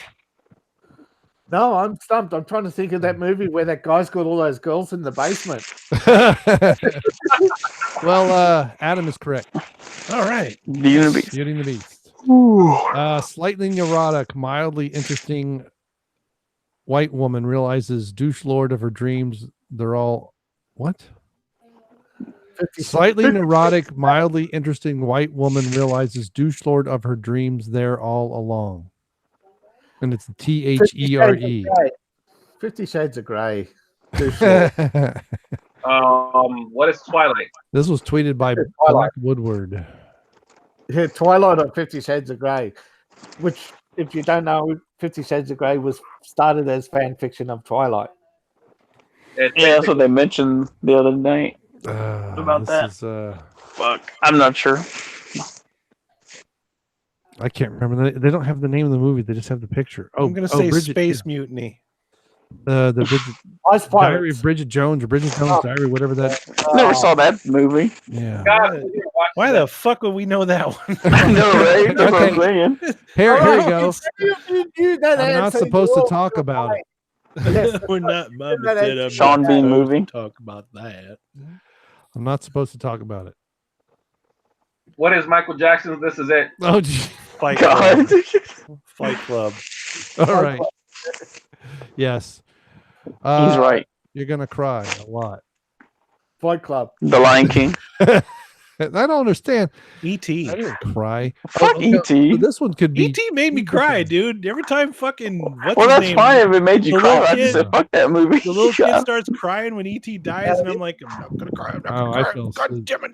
Speaker 4: No, I'm stumped. I'm trying to think of that movie where that guy's got all those girls in the basement.
Speaker 1: Well, Adam is correct.
Speaker 2: All right.
Speaker 3: Beauty and the Beast.
Speaker 1: Beauty and the Beast.
Speaker 3: Ooh.
Speaker 1: Slightly neurotic, mildly interesting white woman realizes douche lord of her dreams. They're all what? Slightly neurotic, mildly interesting white woman realizes douche lord of her dreams there all along. And it's THERE.
Speaker 4: 50 Shades of Grey.
Speaker 5: What is Twilight?
Speaker 1: This was tweeted by Black Woodward.
Speaker 4: Yeah, Twilight or 50 Shades of Grey, which, if you don't know, 50 Shades of Grey was started as fan fiction of Twilight.
Speaker 3: Yeah, that's what they mentioned the other night. About that. Fuck, I'm not sure.
Speaker 1: I can't remember. They don't have the name of the movie. They just have the picture.
Speaker 2: I'm going to say
Speaker 1: Bridget,
Speaker 2: Space Mutiny.
Speaker 1: The Bridget,
Speaker 4: Ice
Speaker 1: Diary of Bridget Jones or Bridget Jones' Diary, whatever that.
Speaker 3: Never saw that movie.
Speaker 1: Yeah.
Speaker 5: God,
Speaker 2: Why the fuck would we know that one?
Speaker 3: I know, right? That's what I'm saying.
Speaker 1: Here we go. I'm not
Speaker 4: answer,
Speaker 1: supposed to
Speaker 4: you're
Speaker 1: talk
Speaker 4: all
Speaker 1: about it.
Speaker 2: We're not. Mama said I'm
Speaker 3: Sean
Speaker 2: not
Speaker 3: Bean
Speaker 2: supposed
Speaker 3: movie.
Speaker 2: to talk about that.
Speaker 1: I'm not supposed to talk about it.
Speaker 5: what is Michael Jackson's This Is It?
Speaker 1: Oh, gee.
Speaker 2: Fight
Speaker 3: God.
Speaker 2: Club. Fight Club.
Speaker 1: All right. Yes.
Speaker 3: He's right.
Speaker 1: You're gonna cry a lot.
Speaker 4: Fight Club.
Speaker 3: The Lion King.
Speaker 1: I don't understand.
Speaker 2: E.T.
Speaker 1: I didn't cry.
Speaker 3: Fuck E.T.
Speaker 1: This one could be.
Speaker 2: E.T. made me cry, dude. Every time fucking what's
Speaker 3: Well,
Speaker 2: his
Speaker 3: that's
Speaker 2: name?
Speaker 3: fine if it made you
Speaker 2: The
Speaker 3: cry.
Speaker 2: little
Speaker 3: I just
Speaker 2: kid-
Speaker 3: said, fuck that movie.
Speaker 2: The little kid starts crying when E.T. dies, and I'm like, I'm not gonna cry. I'm not
Speaker 1: Oh,
Speaker 2: gonna
Speaker 1: I
Speaker 2: cry.
Speaker 1: fell
Speaker 2: God
Speaker 1: asleep.
Speaker 2: damn it.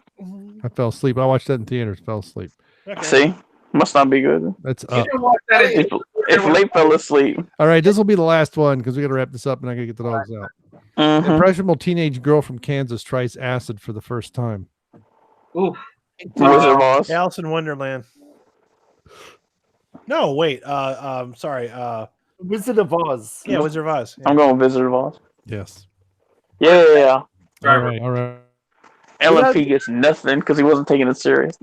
Speaker 1: I fell asleep. I watched that in theaters. Fell asleep.
Speaker 2: Okay.
Speaker 3: See? Must not be good.
Speaker 1: That's
Speaker 5: You
Speaker 1: up.
Speaker 5: can watch that in-
Speaker 3: If Lape fell asleep.
Speaker 1: All right, this will be the last one because we got to wrap this up, and I got to get the dogs out.
Speaker 3: Mhm.
Speaker 1: Impressionable teenage girl from Kansas tries acid for the first time.
Speaker 5: Oof.
Speaker 3: Wizard of Oz.
Speaker 2: Alice in Wonderland. No, wait. Sorry.
Speaker 4: Wizard of Oz.
Speaker 2: Yeah, Wizard of Oz. Yeah.
Speaker 3: I'm going Wizard of Oz.
Speaker 1: Yes.
Speaker 3: Yeah.
Speaker 1: All right. All right.
Speaker 3: Ellen P gets nothing because he wasn't taking it serious.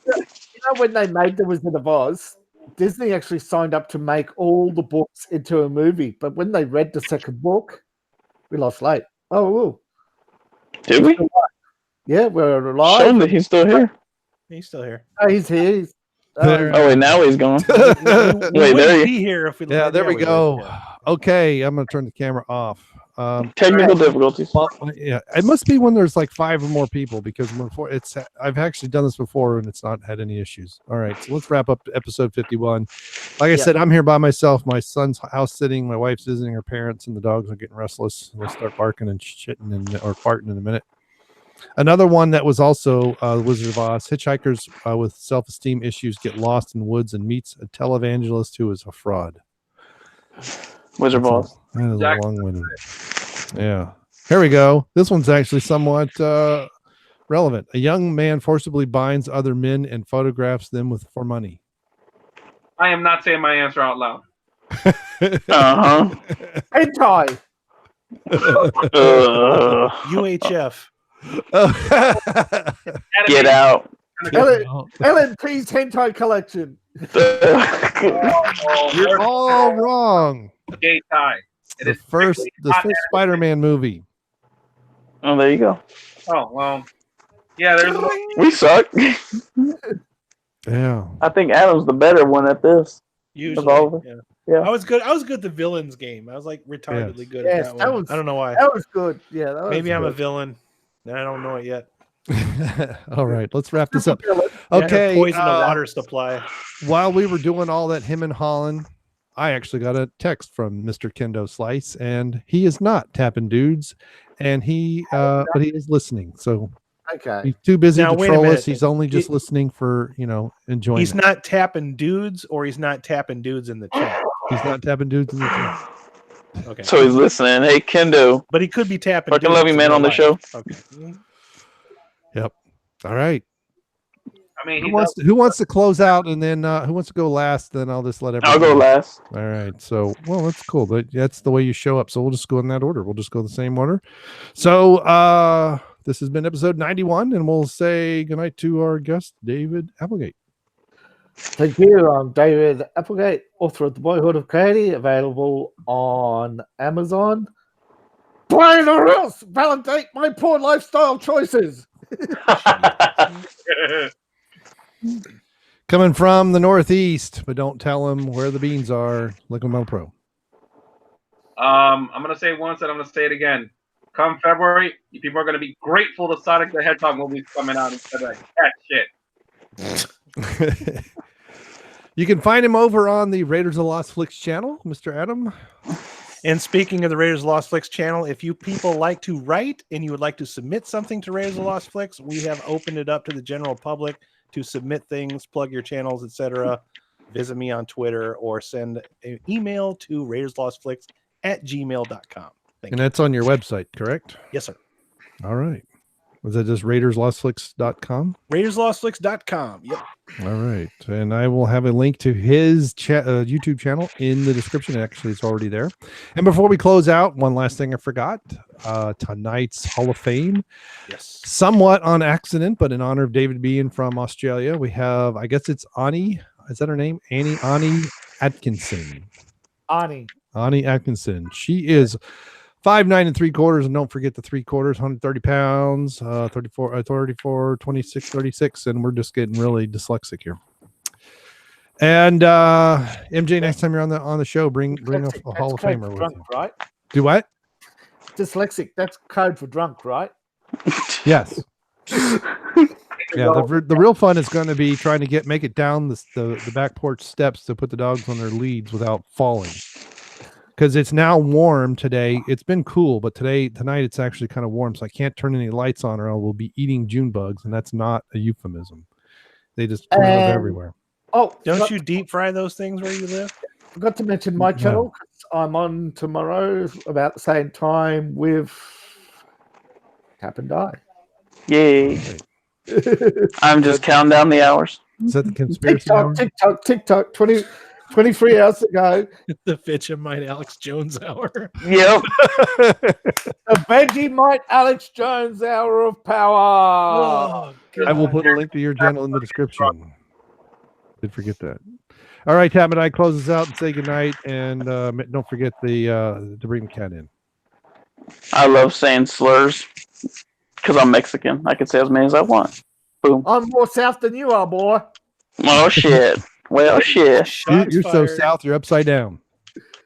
Speaker 4: You know, when they made the Wizard of Oz, Disney actually signed up to make all the books into a movie. But when they read the second book, we lost Lape. Oh, woo.
Speaker 3: Did we?
Speaker 4: Yeah, we're
Speaker 3: Show
Speaker 4: alive.
Speaker 3: him that he's still here.
Speaker 2: He's still here.
Speaker 4: Oh, he's here. He's,
Speaker 1: There.
Speaker 3: Oh, wait, now he's gone.
Speaker 2: We
Speaker 3: Wait, there
Speaker 2: wouldn't
Speaker 3: you
Speaker 2: be here if we.
Speaker 1: Yeah, there we
Speaker 2: would.
Speaker 1: go.
Speaker 2: Yeah.
Speaker 1: Okay, I'm going to turn the camera off.
Speaker 3: Technical difficulties.
Speaker 1: Well, yeah, it must be when there's like 5 or more people because before it's I've actually done this before and it's not had any issues. All right, so let's wrap up episode 51. Like I said, I'm here by myself. My son's house sitting, my wife's visiting her parents, and the dogs are getting restless. They'll start barking and shitting or farting in a minute. Another one that was also Wizard of Oz. Hitchhikers with self-esteem issues get lost in woods and meets a televangelist who is a fraud.
Speaker 3: Wizard of Oz.
Speaker 1: That is a long-winded. Yeah. Here we go. This one's actually somewhat relevant. A young man forcibly binds other men and photographs them for money.
Speaker 5: I am not saying my answer out loud.
Speaker 3: Uh-huh.
Speaker 4: hentai.
Speaker 2: UHF.
Speaker 3: Get out.
Speaker 4: LNP's hentai collection.
Speaker 1: You're all wrong.
Speaker 5: Gay tie. It
Speaker 1: The
Speaker 5: is
Speaker 1: first
Speaker 5: strictly hot air.
Speaker 1: Spider-Man movie.
Speaker 3: Oh, there you go.
Speaker 5: Oh well. Yeah, there's a
Speaker 3: We suck.
Speaker 1: Yeah.
Speaker 3: I think Adam's the better one at this.
Speaker 2: Usually.
Speaker 3: all of
Speaker 2: Yeah.
Speaker 3: Yeah.
Speaker 2: I was good. I was good at the villains game. I was like retardedly good
Speaker 4: Yes,
Speaker 2: at
Speaker 4: that
Speaker 2: that one.
Speaker 4: was-
Speaker 2: I don't know why.
Speaker 4: That was good. Yeah, that was
Speaker 2: Maybe I'm a
Speaker 4: good.
Speaker 2: villain. And I don't know it yet.
Speaker 1: All right, let's wrap this up.
Speaker 2: Yeah, I
Speaker 1: Okay.
Speaker 2: poison the water supply.
Speaker 1: While we were doing all that, him and Holland, I actually got a text from Mr. Kendo Slice, and he is not tapping dudes, and he but he is listening. So
Speaker 4: Okay.
Speaker 1: he's too busy
Speaker 2: Now,
Speaker 1: to
Speaker 2: wait a
Speaker 1: troll us.
Speaker 2: minute.
Speaker 1: He's only just
Speaker 2: He-
Speaker 1: listening for enjoyment.
Speaker 2: He's not tapping dudes, or he's not tapping dudes in the chat.
Speaker 1: He's not tapping dudes in the chat.
Speaker 2: Okay.
Speaker 3: So he's listening. Hey, Kendo.
Speaker 2: But he could be tapping.
Speaker 3: Fucking
Speaker 2: dudes
Speaker 3: love you,
Speaker 2: in
Speaker 3: man,
Speaker 2: real
Speaker 3: on the
Speaker 2: life.
Speaker 3: show.
Speaker 2: Okay.
Speaker 1: Yep. All right.
Speaker 5: I mean,
Speaker 1: Who wants to close out, and then who wants to go last? Then I'll just let everyone.
Speaker 3: I'll go last.
Speaker 1: All right. So, well, that's cool. That's the way you show up. So we'll just go in that order. We'll just go the same order. So this has been episode 91, and we'll say goodnight to our guest, David Applegate.
Speaker 4: Thank you. I'm David Applegate, author of The Boyhood of Katie, available on Amazon. Brian or else validate my poor lifestyle choices.
Speaker 1: Coming from the Northeast, but don't tell him where the beans are. Liquid Metal Pro.
Speaker 5: I'm gonna say it once and I'm gonna say it again. Come February, you people are gonna be grateful the Sonic the Hedgehog movie's coming out instead of that shit.
Speaker 1: You can find him over on the Raiders of the Lost Flicks channel, Mr. Adam.
Speaker 2: And speaking of the Raiders of the Lost Flicks channel, if you people like to write and you would like to submit something to Raiders of the Lost Flicks, we have opened it up to the general public to submit things, plug your channels, etc. Visit me on Twitter or send an email to raiderslostflicks@gmail.com.
Speaker 1: And that's on your website, correct?
Speaker 2: Yes, sir.
Speaker 1: All right. Was that just raiderslostflicks.com?
Speaker 2: raiderslostflicks.com. Yep.
Speaker 1: All right. And I will have a link to his YouTube channel in the description. Actually, it's already there. And before we close out, one last thing I forgot. Tonight's Hall of Fame.
Speaker 2: Yes.
Speaker 1: Somewhat on accident, but in honor of David being from Australia, we have, I guess it's Aahnee. Is that her name? Aahnee Atkinson.
Speaker 4: Aahnee
Speaker 1: Atkinson. She is 5'9"3/4, and don't forget the 3/4, 130 pounds, 34, 26, 36, and we're just getting really dyslexic here. And MJ, next time you're on the show, bring a Hall of Famer with
Speaker 4: drunk,
Speaker 1: you.
Speaker 4: Right?
Speaker 1: Do what?
Speaker 4: Dyslexic. That's code for drunk, right?
Speaker 1: Yes. Yeah, the real fun is going to be trying to make it down the back porch steps to put the dogs on their leads without falling. Because it's now warm today. It's been cool, but tonight it's actually kind of warm, so I can't turn any lights on or I will be eating June bugs, and that's not a euphemism. They just live everywhere.
Speaker 4: Oh,
Speaker 2: don't you deep fry those things where you live?
Speaker 4: Forgot to mention my channel. I'm on tomorrow about the same time with TapAndDie.
Speaker 3: Yay. I'm just counting down the hours.
Speaker 1: Is that the conspiracy hour?
Speaker 4: TikTok, 23 hours ago.
Speaker 2: The Vegemite Alex Jones hour.
Speaker 3: Yep.
Speaker 4: The Vegemite Alex Jones hour of power.
Speaker 2: Oh,
Speaker 1: I will put a link to your channel in the description. Did forget that. All right, TapAndDie, close us out and say goodnight. And don't forget to bring the cat in.
Speaker 3: I love saying slurs because I'm Mexican. I can say as many as I want. Boom.
Speaker 4: I'm more south than you are, boy.
Speaker 3: Oh, shit. Well, shit.
Speaker 1: You're so south, you're upside down.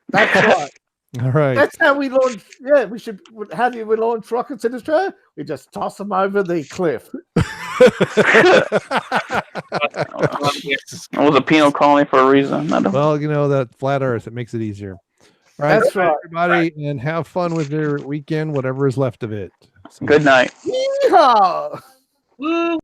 Speaker 4: That's right.
Speaker 1: All right.
Speaker 4: That's how we launch. Yeah, we should. How do we launch rockets in Australia? We just toss them over the cliff.
Speaker 3: It was a penal colony for a reason.
Speaker 1: Well, you know, that flat earth, it makes it easier. All right,
Speaker 4: That's right,
Speaker 1: everybody, and have fun with your weekend, whatever is left of it.
Speaker 3: Good night.
Speaker 4: Yeehaw!
Speaker 5: Woo!